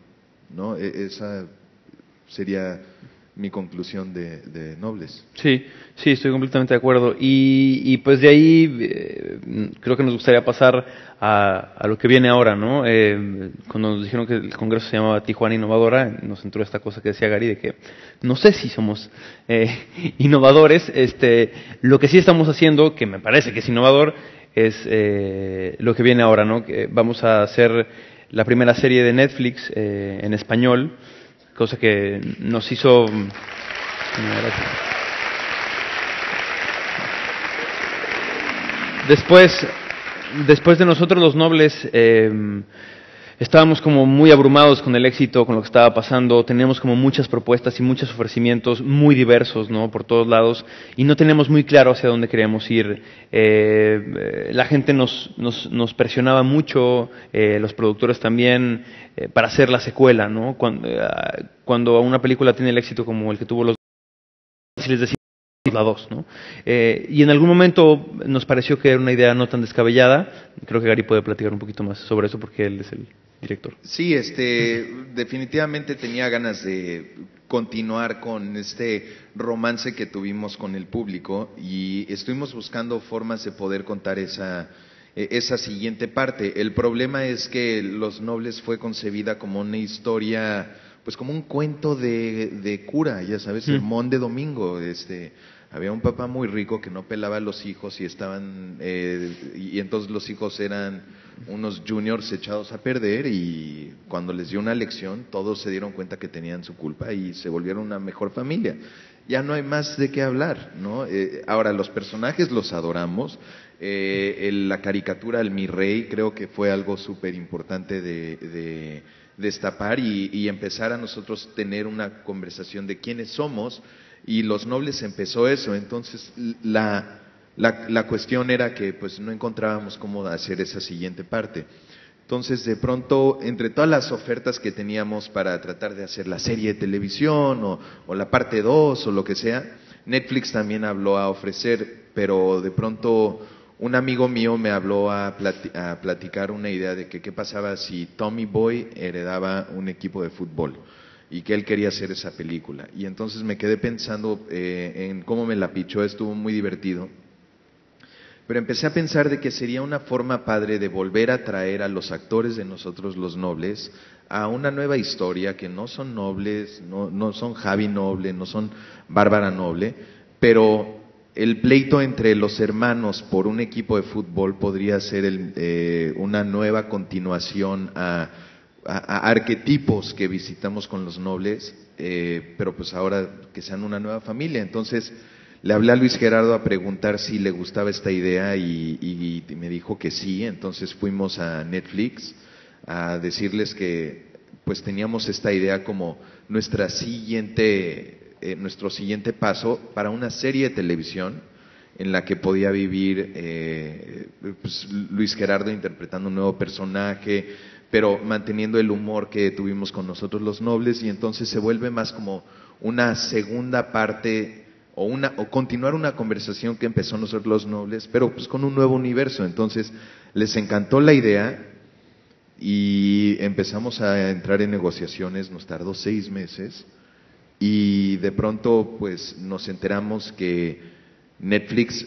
¿no? Esa sería mi conclusión de Nobles. Sí, sí, estoy completamente de acuerdo. Y pues de ahí creo que nos gustaría pasar a lo que viene ahora, ¿no? Cuando nos dijeron que el congreso se llamaba Tijuana Innovadora, nos entró esta cosa que decía Gary de que no sé si somos innovadores. Lo que sí estamos haciendo, que me parece que es innovador, es lo que viene ahora, ¿no? Que vamos a hacer la primera serie de Netflix en español, cosa que nos hizo... Después de nosotros Los Nobles, estábamos como muy abrumados con el éxito, con lo que estaba pasando, teníamos como muchas propuestas y muchos ofrecimientos muy diversos, ¿no? Por todos lados, y no teníamos muy claro hacia dónde queríamos ir. La gente nos presionaba mucho, los productores también, para hacer la secuela, ¿no? Cuando una película tiene el éxito como el que tuvo Los Nobles, les decimos la 2, ¿no? Y en algún momento nos pareció que era una idea no tan descabellada. Creo que Gary puede platicar un poquito más sobre eso porque él es el director. Sí, definitivamente tenía ganas de continuar con este romance que tuvimos con el público y estuvimos buscando formas de poder contar esa siguiente parte. El problema es que Los Nobles fue concebida como una historia, pues como un cuento de cura, ya sabes, sermón de domingo. Había un papá muy rico que no pelaba a los hijos y y entonces los hijos eran unos juniors echados a perder y cuando les dio una lección todos se dieron cuenta que tenían su culpa y se volvieron una mejor familia. Ya no hay más de qué hablar, ¿no? Ahora, los personajes los adoramos. La caricatura al Mi Rey creo que fue algo súper importante de destapar y empezar a nosotros tener una conversación de quiénes somos, y Los Nobles empezó eso. Entonces la cuestión era que pues no encontrábamos cómo hacer esa siguiente parte. Entonces de pronto, entre todas las ofertas que teníamos para tratar de hacer la serie de televisión o la parte 2 o lo que sea, Netflix también habló a ofrecer, pero de pronto un amigo mío me habló a platicar una idea de que qué pasaba si Tommy Boy heredaba un equipo de fútbol y que él quería hacer esa película. Y entonces me quedé pensando en cómo me la pichó, estuvo muy divertido. pero empecé a pensar de que sería una forma padre de volver a traer a los actores de Nosotros los Nobles a una nueva historia, que no son Nobles, no son Javi Noble, no son Bárbara Noble, pero el pleito entre los hermanos por un equipo de fútbol podría ser una nueva continuación a arquetipos que visitamos con los Nobles, pero pues ahora que sean una nueva familia. Entonces le hablé a Luis Gerardo a preguntar si le gustaba esta idea y me dijo que sí. Entonces fuimos a Netflix a decirles que pues teníamos esta idea como nuestro siguiente paso para una serie de televisión en la que podía vivir pues Luis Gerardo interpretando un nuevo personaje, pero manteniendo el humor que tuvimos con Nosotros los Nobles, y entonces se vuelve más como una segunda parte o continuar una conversación que empezó Nosotros los Nobles, pero pues con un nuevo universo. Entonces les encantó la idea y empezamos a entrar en negociaciones. Nos tardó 6 meses y de pronto pues nos enteramos que Netflix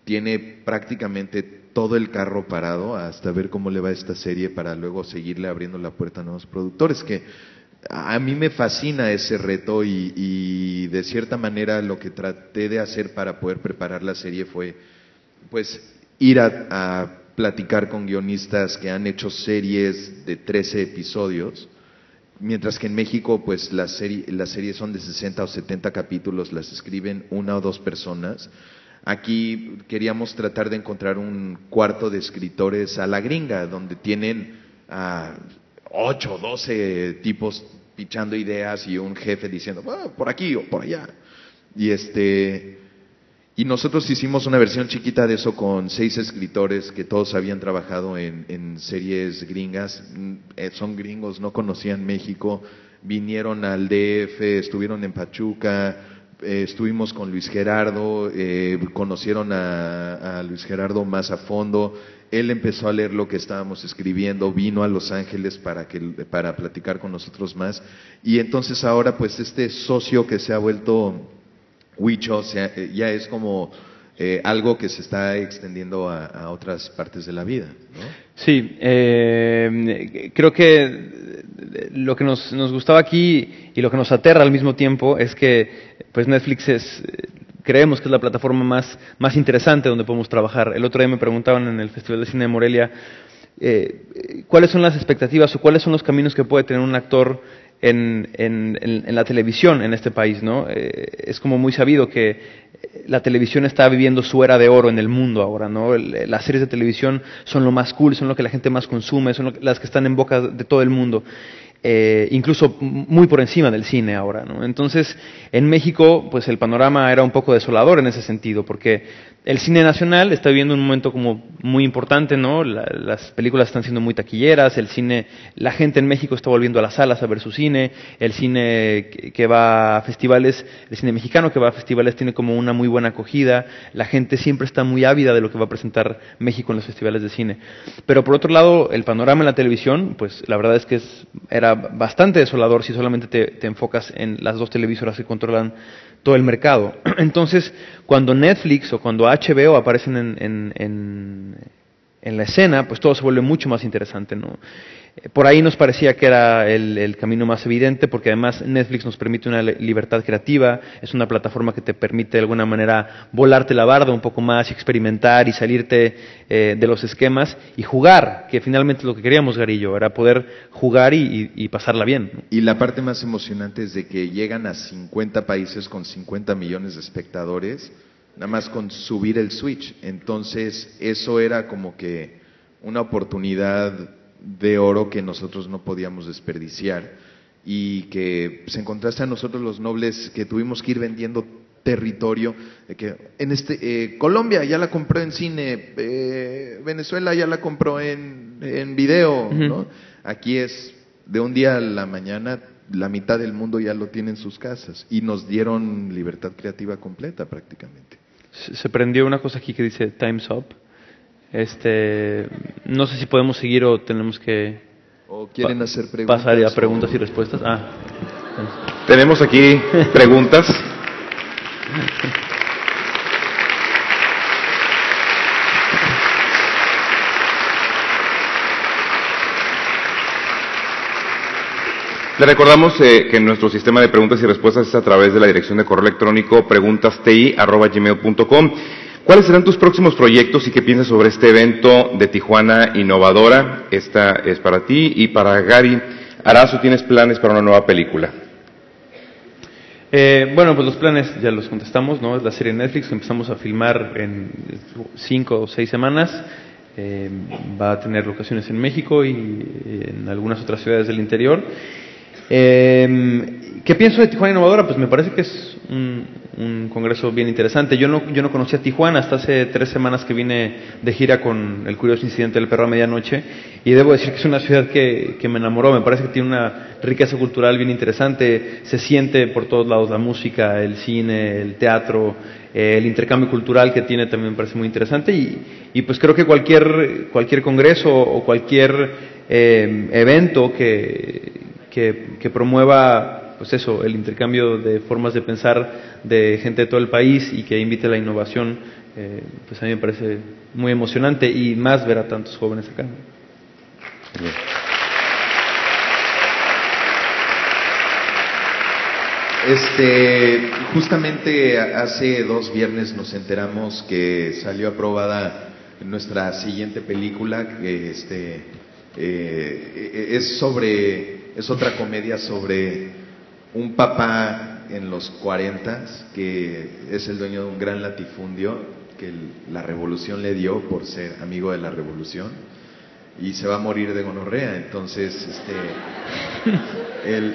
tiene prácticamente todo el carro parado hasta ver cómo le va a esta serie para luego seguirle abriendo la puerta a nuevos productores, que a mí me fascina ese reto y de cierta manera lo que traté de hacer para poder preparar la serie fue pues ir a platicar con guionistas que han hecho series de 13 episodios, mientras que en México pues las series son de 60 o 70 capítulos, las escriben 1 o 2 personas. Aquí queríamos tratar de encontrar un cuarto de escritores a la gringa, donde tienen 8 o 12 tipos pichando ideas y un jefe diciendo por aquí o por allá. Y nosotros hicimos una versión chiquita de eso con 6 escritores que todos habían trabajado en series gringas. Son gringos, no conocían México, vinieron al DF, estuvieron en Pachuca, estuvimos con Luis Gerardo, conocieron a Luis Gerardo más a fondo. Él empezó a leer lo que estábamos escribiendo, vino a Los Ángeles para platicar con nosotros más, y entonces ahora pues este socio que se ha vuelto Huicho ya es como algo que se está extendiendo a otras partes de la vida, ¿no? Sí, creo que lo que nos gustaba aquí y lo que nos aterra al mismo tiempo es que pues Netflix creemos que es la plataforma más interesante donde podemos trabajar. El otro día me preguntaban en el Festival de Cine de Morelia cuáles son las expectativas o cuáles son los caminos que puede tener un actor en la televisión en este país, ¿no? Es como muy sabido que la televisión está viviendo su era de oro en el mundo ahora, ¿no? Las series de televisión son lo más cool, son lo que la gente más consume, son las que están en boca de todo el mundo. Incluso muy por encima del cine ahora, ¿no? Entonces, en México, pues el panorama era un poco desolador en ese sentido, porque el cine nacional está viviendo un momento como muy importante, ¿no? Las películas están siendo muy taquilleras, la gente en México está volviendo a las salas a ver su cine, el cine que va a festivales, el cine mexicano que va a festivales tiene como una muy buena acogida, la gente siempre está muy ávida de lo que va a presentar México en los festivales de cine. Pero por otro lado, el panorama en la televisión, pues la verdad es que era bastante desolador si solamente te enfocas en las 2 televisoras que controlan todo el mercado. Entonces, cuando Netflix o cuando HBO aparecen en la escena, pues todo se vuelve mucho más interesante, ¿no? Por ahí nos parecía que era el camino más evidente, porque además Netflix nos permite una libertad creativa, es una plataforma que te permite de alguna manera volarte la barda un poco más y experimentar y salirte de los esquemas y jugar, que finalmente es lo que queríamos, Gary y yo, era poder jugar y pasarla bien, ¿no? Y la parte más emocionante es de que llegan a 50 países con 50 millones de espectadores, nada más con subir el switch. Entonces eso era como que una oportunidad de oro que nosotros no podíamos desperdiciar, y que se encontraste a nosotros los nobles que tuvimos que ir vendiendo territorio, que en Colombia ya la compró en cine, Venezuela ya la compró en video, ¿no? Aquí es de un día a la mañana, la mitad del mundo ya lo tiene en sus casas, y nos dieron libertad creativa completa prácticamente. Se prendió una cosa aquí que dice Time's Up. No sé si podemos seguir o tenemos que ¿O quieren hacer preguntas? Pasar a preguntas y respuestas. Tenemos aquí preguntas. Le recordamos que nuestro sistema de preguntas y respuestas es a través de la dirección de correo electrónico preguntas.ti@gmail.com. ¿Cuáles serán tus próximos proyectos y qué piensas sobre este evento de Tijuana Innovadora? Esta es para ti. Y para Gary Arazo, ¿tienes planes para una nueva película? Bueno, pues los planes ya los contestamos, ¿no? Es la serie de Netflix que empezamos a filmar en 5 o 6 semanas. Va a tener locaciones en México y en algunas otras ciudades del interior. ¿Qué pienso de Tijuana Innovadora? Pues me parece que es un congreso bien interesante. Yo no conocía Tijuana hasta hace 3 semanas que vine de gira con El Curioso Incidente del Perro a Medianoche, y debo decir que es una ciudad que me enamoró. Me parece que tiene una riqueza cultural bien interesante. Se siente por todos lados la música, el cine, el teatro, el intercambio cultural que tiene también me parece muy interesante, y pues creo que cualquier congreso o cualquier evento que promueva pues eso, el intercambio de formas de pensar de gente de todo el país y que invite a la innovación, pues a mí me parece muy emocionante, y más ver a tantos jóvenes acá. Bien. Justamente hace 2 viernes nos enteramos que salió aprobada nuestra siguiente película, que es otra comedia sobre un papá en los 40 que es el dueño de un gran latifundio que la revolución le dio por ser amigo de la revolución, y se va a morir de gonorrea. Entonces él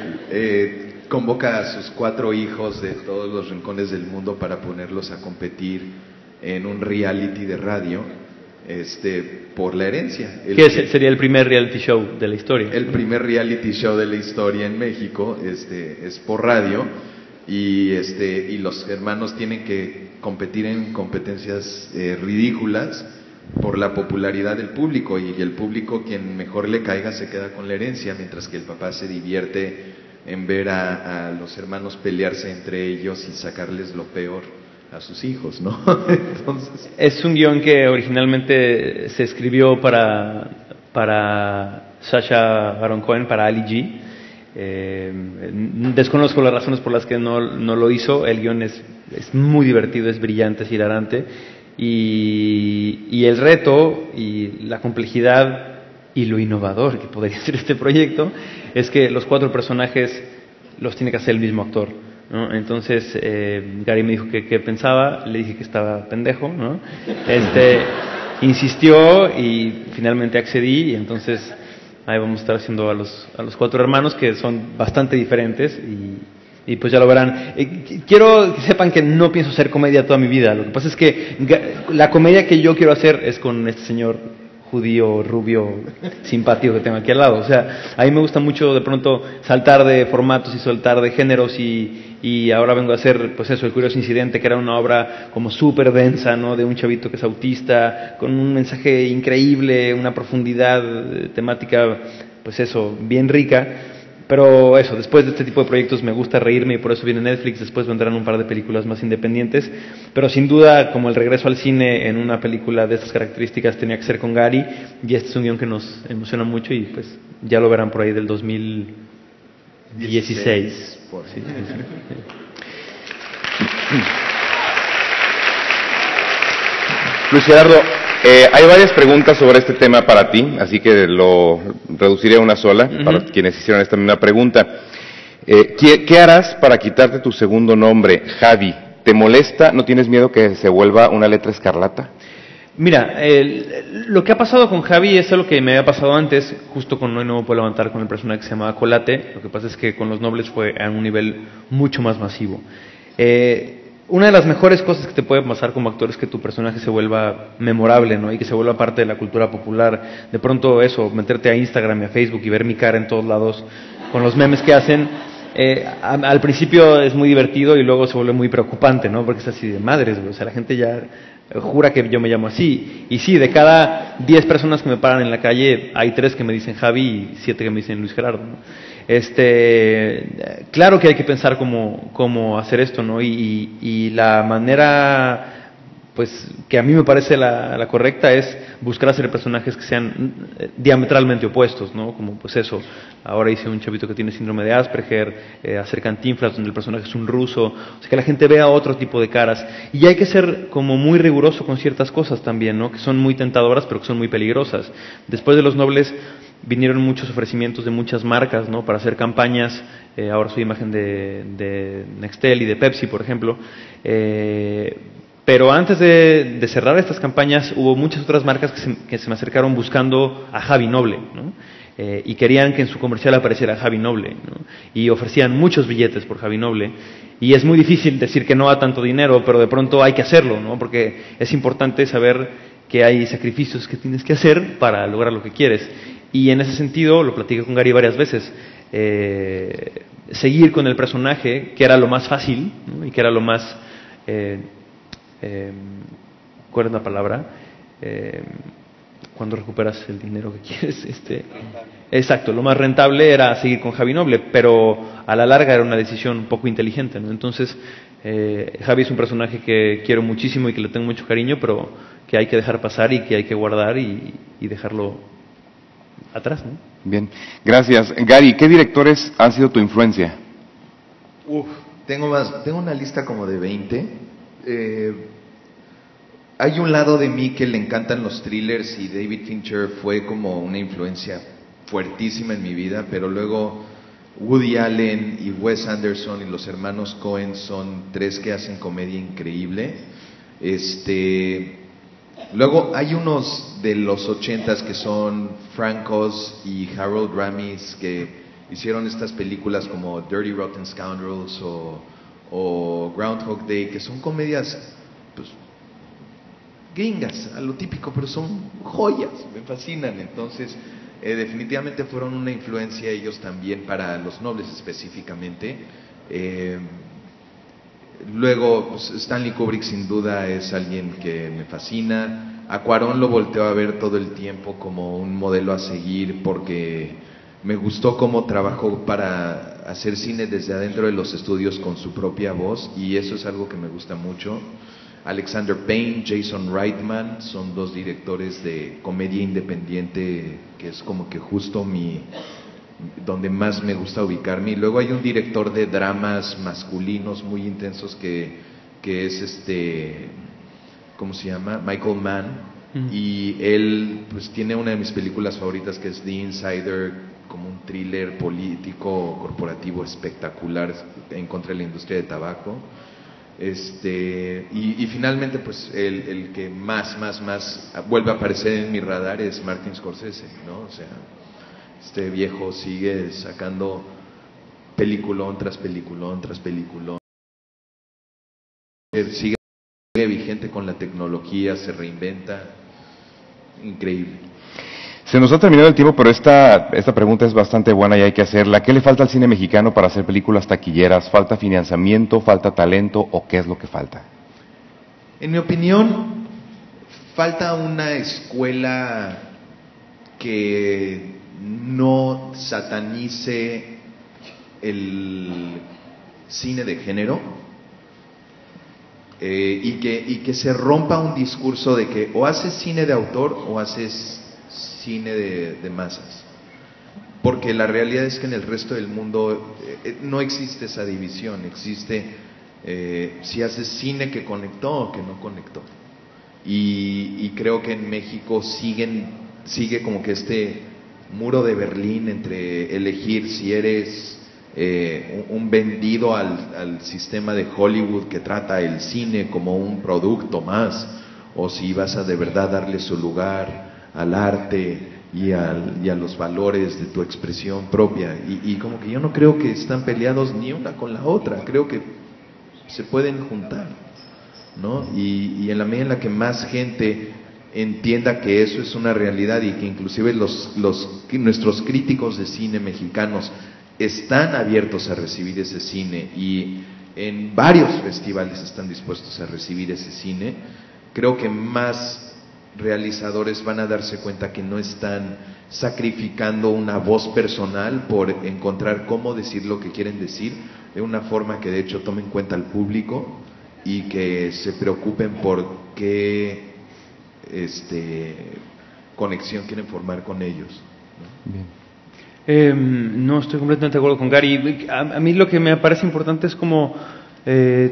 convoca a sus 4 hijos de todos los rincones del mundo para ponerlos a competir en un reality de radio por la herencia. Sería el primer reality show de la historia. El primer reality show de la historia en México, es por radio, y los hermanos tienen que competir en competencias ridículas por la popularidad del público, y el público, quien mejor le caiga, se queda con la herencia, mientras que el papá se divierte en ver a los hermanos pelearse entre ellos y sacarles lo peor a sus hijos, ¿no? Entonces, es un guión que originalmente se escribió para Sacha Baron Cohen, para Ali G. Desconozco las razones por las que no lo hizo. El guión es muy divertido, es brillante, es hilarante, y el reto y la complejidad y lo innovador que podría ser este proyecto es que los 4 personajes los tiene que hacer el mismo actor, ¿no? Entonces Gary me dijo que pensaba, le dije que estaba pendejo, ¿no? Insistió y finalmente accedí, y entonces ahí vamos a estar haciendo a los 4 hermanos, que son bastante diferentes, y pues ya lo verán. Quiero que sepan que no pienso hacer comedia toda mi vida. Lo que pasa es que la comedia que yo quiero hacer es con este señor judío, rubio, simpático que tengo aquí al lado. O sea, a mí me gusta mucho de pronto saltar de formatos y saltar de géneros, y ahora vengo a hacer, pues eso, El Curioso Incidente, que era una obra como súper densa, ¿no? De un chavito que es autista, con un mensaje increíble, una profundidad temática, pues eso, bien rica. Pero eso, después de este tipo de proyectos me gusta reírme, y por eso viene Netflix. Después vendrán un par de películas más independientes, pero sin duda, como el regreso al cine en una película de estas características tenía que ser con Gary, y este es un guión que nos emociona mucho, y pues ya lo verán por ahí del 2016. Sí. Luis Gerardo, hay varias preguntas sobre este tema para ti, así que lo reduciré a una sola, para quienes hicieron esta misma pregunta. ¿Qué harás para quitarte tu segundo nombre, Javi? ¿Te molesta? ¿No tienes miedo que se vuelva una letra escarlata? Mira, lo que ha pasado con Javi es algo que me había pasado antes, justo con Hoy No Me Puedo Levantar, con el personaje que se llamaba Colate. Lo que pasa es que con Los Nobles fue a un nivel mucho más masivo. Una de las mejores cosas que te puede pasar como actor es que tu personaje se vuelva memorable, ¿no? Y que se vuelva parte de la cultura popular. De pronto eso, meterte a Instagram y a Facebook y ver mi cara en todos lados con los memes que hacen, al principio es muy divertido, y luego se vuelve muy preocupante, ¿no? Porque es así de madres, o sea, la gente ya jura que yo me llamo así. Y sí, de cada 10 personas que me paran en la calle, hay 3 que me dicen Javi y 7 que me dicen Luis Gerardo, ¿no? Claro que hay que pensar cómo hacer esto, ¿no? Y la manera pues que a mí me parece la correcta es buscar hacer personajes que sean diametralmente opuestos, ¿no? Como pues eso, ahora hice un chavito que tiene síndrome de Asperger, hacer Cantinflas donde el personaje es un ruso, o sea que la gente vea otro tipo de caras, y hay que ser como muy riguroso con ciertas cosas también, ¿no? Que son muy tentadoras pero que son muy peligrosas. Después de Los Nobles vinieron muchos ofrecimientos de muchas marcas, ¿no? Para hacer campañas, ahora soy imagen de Nextel y de Pepsi, por ejemplo, pero antes de cerrar estas campañas hubo muchas otras marcas que se me acercaron buscando a Javi Noble, ¿no? Y querían que en su comercial apareciera Javi Noble, ¿no? Y ofrecían muchos billetes por Javi Noble, y es muy difícil decir que no a tanto dinero, pero de pronto hay que hacerlo, ¿no? Porque es importante saber que hay sacrificios que tienes que hacer para lograr lo que quieres. Y en ese sentido, lo platiqué con Gary varias veces, seguir con el personaje, que era lo más fácil, ¿no? Y que era lo más... ¿cuál es la palabra? Cuando recuperas el dinero que quieres. Exacto, lo más rentable era seguir con Javi Noble, pero a la larga era una decisión un poco inteligente, ¿no? Entonces, Javi es un personaje que quiero muchísimo y que le tengo mucho cariño, pero que hay que dejar pasar y que hay que guardar y dejarlo atrás, ¿no? Bien, gracias. Gary, ¿qué directores han sido tu influencia? Tengo una lista como de 20. Hay un lado de mí que le encantan los thrillers y David Fincher fue como una influencia fuertísima en mi vida, pero luego Woody Allen y Wes Anderson y los hermanos Coen son tres que hacen comedia increíble. Luego hay unos de los 80s que son Frank Oz y Harold Ramis que hicieron estas películas como Dirty Rotten Scoundrels o Groundhog Day, que son comedias pues gringas, a lo típico, pero son joyas, me fascinan. Entonces, definitivamente fueron una influencia ellos también para Los Nobles específicamente. Luego, pues, Stanley Kubrick sin duda es alguien que me fascina. A Cuarón lo volteo a ver todo el tiempo como un modelo a seguir porque me gustó cómo trabajó para hacer cine desde adentro de los estudios con su propia voz, y eso es algo que me gusta mucho. Alexander Payne, Jason Reitman son dos directores de comedia independiente que es como que justo donde más me gusta ubicarme. Y luego hay un director de dramas masculinos muy intensos que es ¿cómo se llama? Michael Mann. Y él pues tiene una de mis películas favoritas que es The Insider, como un thriller político corporativo espectacular en contra de la industria de tabaco. Y finalmente pues el que más vuelve a aparecer en mi radar es Martin Scorsese, ¿no? O sea, este viejo sigue sacando peliculón tras peliculón tras peliculón, sigue vigente con la tecnología, se reinventa, increíble. Se nos ha terminado el tiempo, pero esta pregunta es bastante buena y hay que hacerla. ¿Qué le falta al cine mexicano para hacer películas taquilleras? ¿Falta financiamiento, falta talento o qué es lo que falta? En mi opinión, falta una escuela que no satanice el cine de género y que se rompa un discurso de que o haces cine de autor o haces cine de masas, porque la realidad es que en el resto del mundo no existe esa división. Existe si haces cine que conectó o que no conectó, y creo que en México sigue como que este muro de Berlín entre elegir si eres un vendido al sistema de Hollywood que trata el cine como un producto más, o si vas a de verdad darle su lugar al arte y a los valores de tu expresión propia. Y como que yo no creo que están peleados ni una con la otra, creo que se pueden juntar, ¿no? Y en la medida en la que más gente entienda que eso es una realidad y que inclusive nuestros críticos de cine mexicanos están abiertos a recibir ese cine y en varios festivales están dispuestos a recibir ese cine, creo que más realizadores van a darse cuenta que no están sacrificando una voz personal por encontrar cómo decir lo que quieren decir de una forma que de hecho tome en cuenta al público y que se preocupen por qué conexión quieren formar con ellos, ¿no? Bien. No, estoy completamente de acuerdo con Gary. A mí lo que me parece importante es como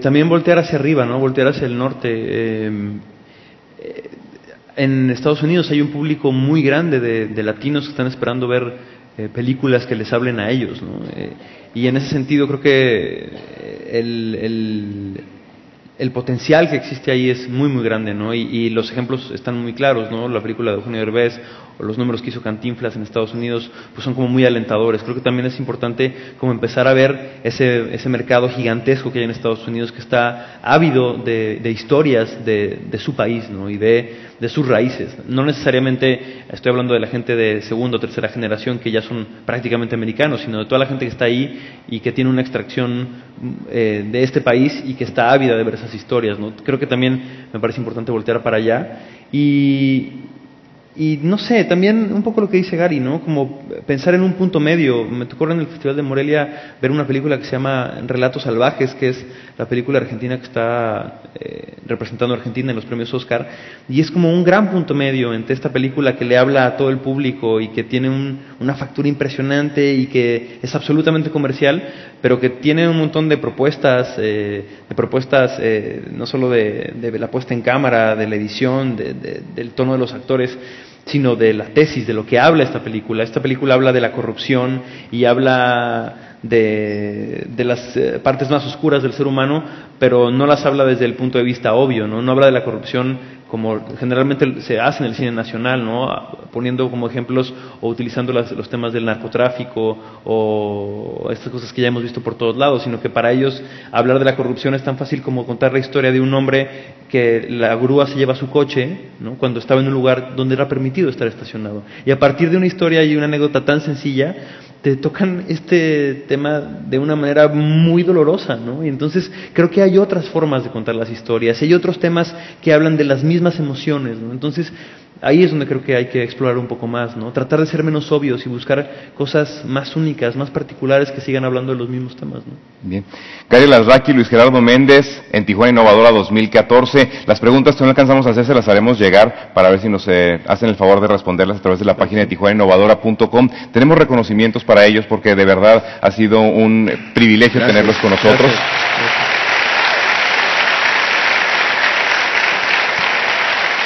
también voltear hacia arriba, ¿no? Voltear hacia el norte. En Estados Unidos hay un público muy grande de latinos que están esperando ver películas que les hablen a ellos, ¿no? Y en ese sentido creo que el potencial que existe ahí es muy muy grande, ¿no? Y los ejemplos están muy claros, ¿no? La película de Eugenio Derbez o los números que hizo Cantinflas en Estados Unidos pues son como muy alentadores. Creo que también es importante como empezar a ver ese mercado gigantesco que hay en Estados Unidos, que está ávido de historias de su país, ¿no? Y de sus raíces. No necesariamente estoy hablando de la gente de segunda o tercera generación que ya son prácticamente americanos, sino de toda la gente que está ahí y que tiene una extracción de este país y que está ávida de ver esas historias, ¿no? Creo que también me parece importante voltear para allá y no sé, también un poco lo que dice Gary, ¿no? Como pensar en un punto medio. Me tocó en el Festival de Morelia ver una película que se llama Relatos Salvajes, que es la película argentina que está representando a Argentina en los premios Oscar, y es como un gran punto medio entre esta película que le habla a todo el público y que tiene una factura impresionante y que es absolutamente comercial, pero que tiene un montón de propuestas no solo de la puesta en cámara, de la edición, del tono de los actores, sino de la tesis, de lo que habla esta película. Esta película habla de la corrupción y habla de las partes más oscuras del ser humano, pero no las habla desde el punto de vista obvio, ¿no? No habla de la corrupción como generalmente se hace en el cine nacional, ¿no? Poniendo como ejemplos o utilizando los temas del narcotráfico o estas cosas que ya hemos visto por todos lados, sino que para ellos hablar de la corrupción es tan fácil como contar la historia de un hombre que la grúa se lleva su coche, ¿no? Cuando estaba en un lugar donde era permitido estar estacionado. Y a partir de una historia y una anécdota tan sencilla, te tocan este tema de una manera muy dolorosa, ¿no? Y entonces creo que hay otras formas de contar las historias, y hay otros temas que hablan de las mismas emociones, ¿no? Entonces ahí es donde creo que hay que explorar un poco más, ¿no? Tratar de ser menos obvios y buscar cosas más únicas, más particulares que sigan hablando de los mismos temas, ¿no? Bien. Gary Larraqui, Luis Gerardo Méndez, en Tijuana Innovadora 2014. Las preguntas que no alcanzamos a hacer se las haremos llegar para ver si nos hacen el favor de responderlas a través de la página de tijuanainnovadora.com. Tenemos reconocimientos para ellos porque de verdad ha sido un privilegio tenerlos con nosotros. Gracias.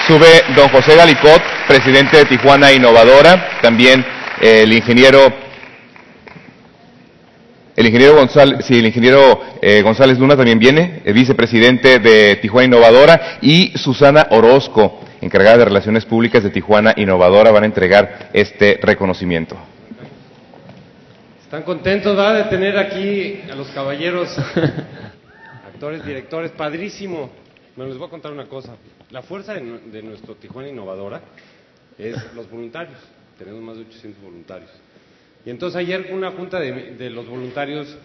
Sube don José Galicot, presidente de Tijuana Innovadora, también el ingeniero González Luna también viene, vicepresidente de Tijuana Innovadora, y Susana Orozco, encargada de Relaciones Públicas de Tijuana Innovadora, van a entregar este reconocimiento. ¿Están contentos, verdad, de tener aquí a los caballeros, actores, directores? Padrísimo. Bueno, les voy a contar una cosa. La fuerza de nuestro Tijuana Innovadora es los voluntarios. Tenemos más de 800 voluntarios. Y entonces ayer con una junta de los voluntarios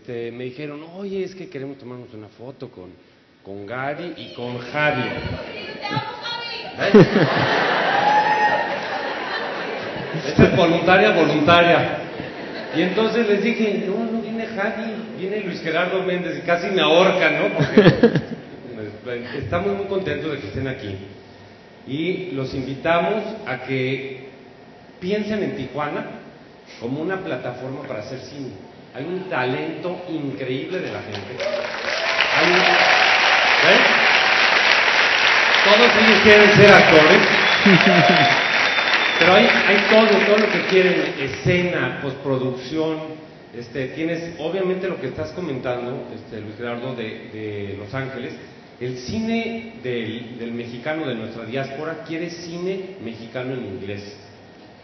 me dijeron, oye, es que queremos tomarnos una foto con Gary y con Javi. Esta es voluntaria. Y entonces les dije, no viene Javi, viene Luis Gerardo Méndez, y casi me ahorcan, ¿no? Porque estamos muy contentos de que estén aquí. Y los invitamos a que piensen en Tijuana como una plataforma para hacer cine. Hay un talento increíble de la gente. ¿Ven? Todos ellos quieren ser actores. Pero hay todo lo que quieren, escena, postproducción. Tienes, obviamente, lo que estás comentando, Luis Gerardo, de Los Ángeles. El cine del mexicano de nuestra diáspora quiere cine mexicano en inglés.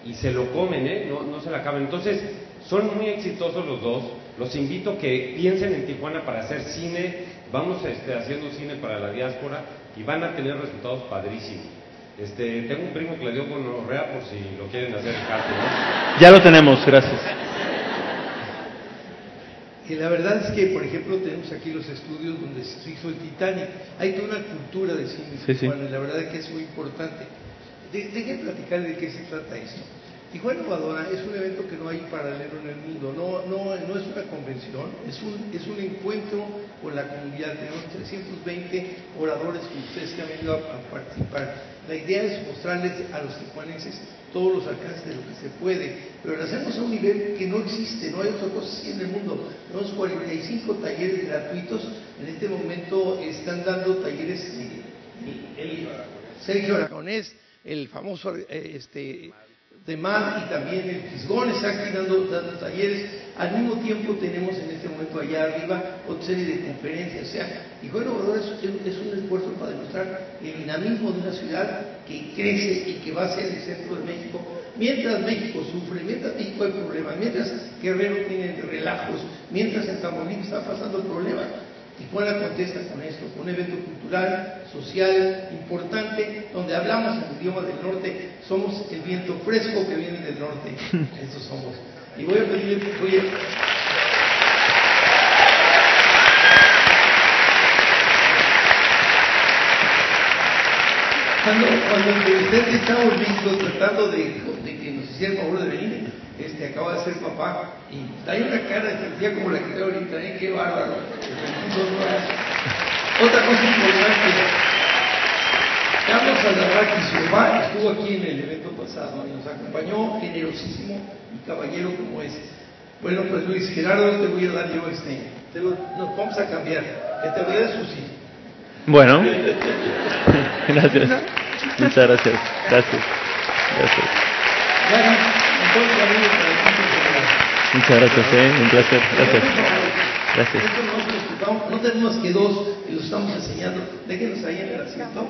Y se lo comen, no se la acaban. Entonces, son muy exitosos los dos. Los invito a que piensen en Tijuana para hacer cine. Vamos haciendo cine para la diáspora y van a tener resultados padrísimos. Tengo un primo que le dio gonorrea por si lo quieren hacer en casa, ¿no? Ya lo tenemos, gracias. Y la verdad es que, por ejemplo, tenemos aquí los estudios donde se hizo el Titanic. Hay toda una cultura de cine en Tijuana, y la verdad es que es muy importante. Dejen platicar de qué se trata esto. Tijuana Innovadora es un evento que no hay paralelo en el mundo, no es una convención, es un encuentro con la comunidad. Tenemos 320 oradores que ustedes que han venido a participar. La idea es mostrarles a los tijuanenses todos los alcances de lo que se puede, pero lo hacemos a un nivel que no existe, no hay otra cosa así en el mundo. Tenemos 45 talleres gratuitos, en este momento están dando talleres Sergio Aragonés, el famoso de MAD y también el Fisgón está aquí dando talleres. Al mismo tiempo tenemos en este momento allá arriba otra serie de conferencias. O sea, Tijuana Innovadora es un esfuerzo para demostrar el dinamismo de una ciudad que crece y que va a ser el centro de México. Mientras México sufre, mientras México hay problemas, mientras Guerrero tiene relajos, mientras en Tamaulipas está pasando el problema, Tijuana contesta con esto, con un evento cultural, social, importante, donde hablamos el idioma del norte, somos el viento fresco que viene del norte, eso somos. Y voy a pedirle, cuando entrevisté estaba en México tratando de que nos hiciera el favor de venir, acaba de ser papá y hay una cara de felicidad como la que veo ahorita, qué bárbaro. Otra cosa importante, Carlos Aldarraqui, su papá, estuvo aquí en el evento pasado y nos acompañó, generosísimo y caballero como es. Bueno, pues Luis Gerardo, te voy a dar yo nos vamos a cambiar, que te voy a dar Susi. Bueno, gracias, muchas gracias, gracias. Bueno, entonces, amigos, muchas gracias, un placer, gracias. No tenemos que dos y los estamos enseñando. Déjenos ahí en el asiento.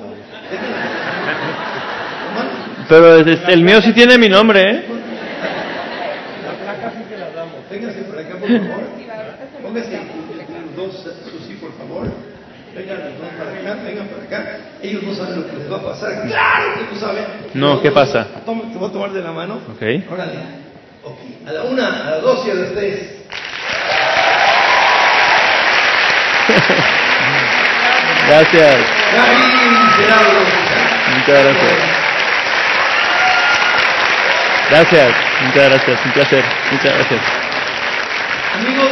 Pero el mío sí tiene mi nombre, La placa sí te la damos. Vénganse por acá, por favor. Pónganse los dos, Susi, por favor. Vengan los dos para acá, vengan para acá. Ellos no saben lo que les va a pasar. ¡Claro que no saben! No, ¿qué pasa? Te voy a tomar de la mano. Ok. Órale. Ok. A la 1, a las 2 y a las 3. Gracias. Muchas gracias. Gracias, muchas gracias, un placer, muchas gracias. Amigos,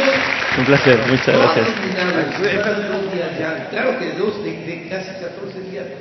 un placer, muchas gracias. Claro que de casi 14 días.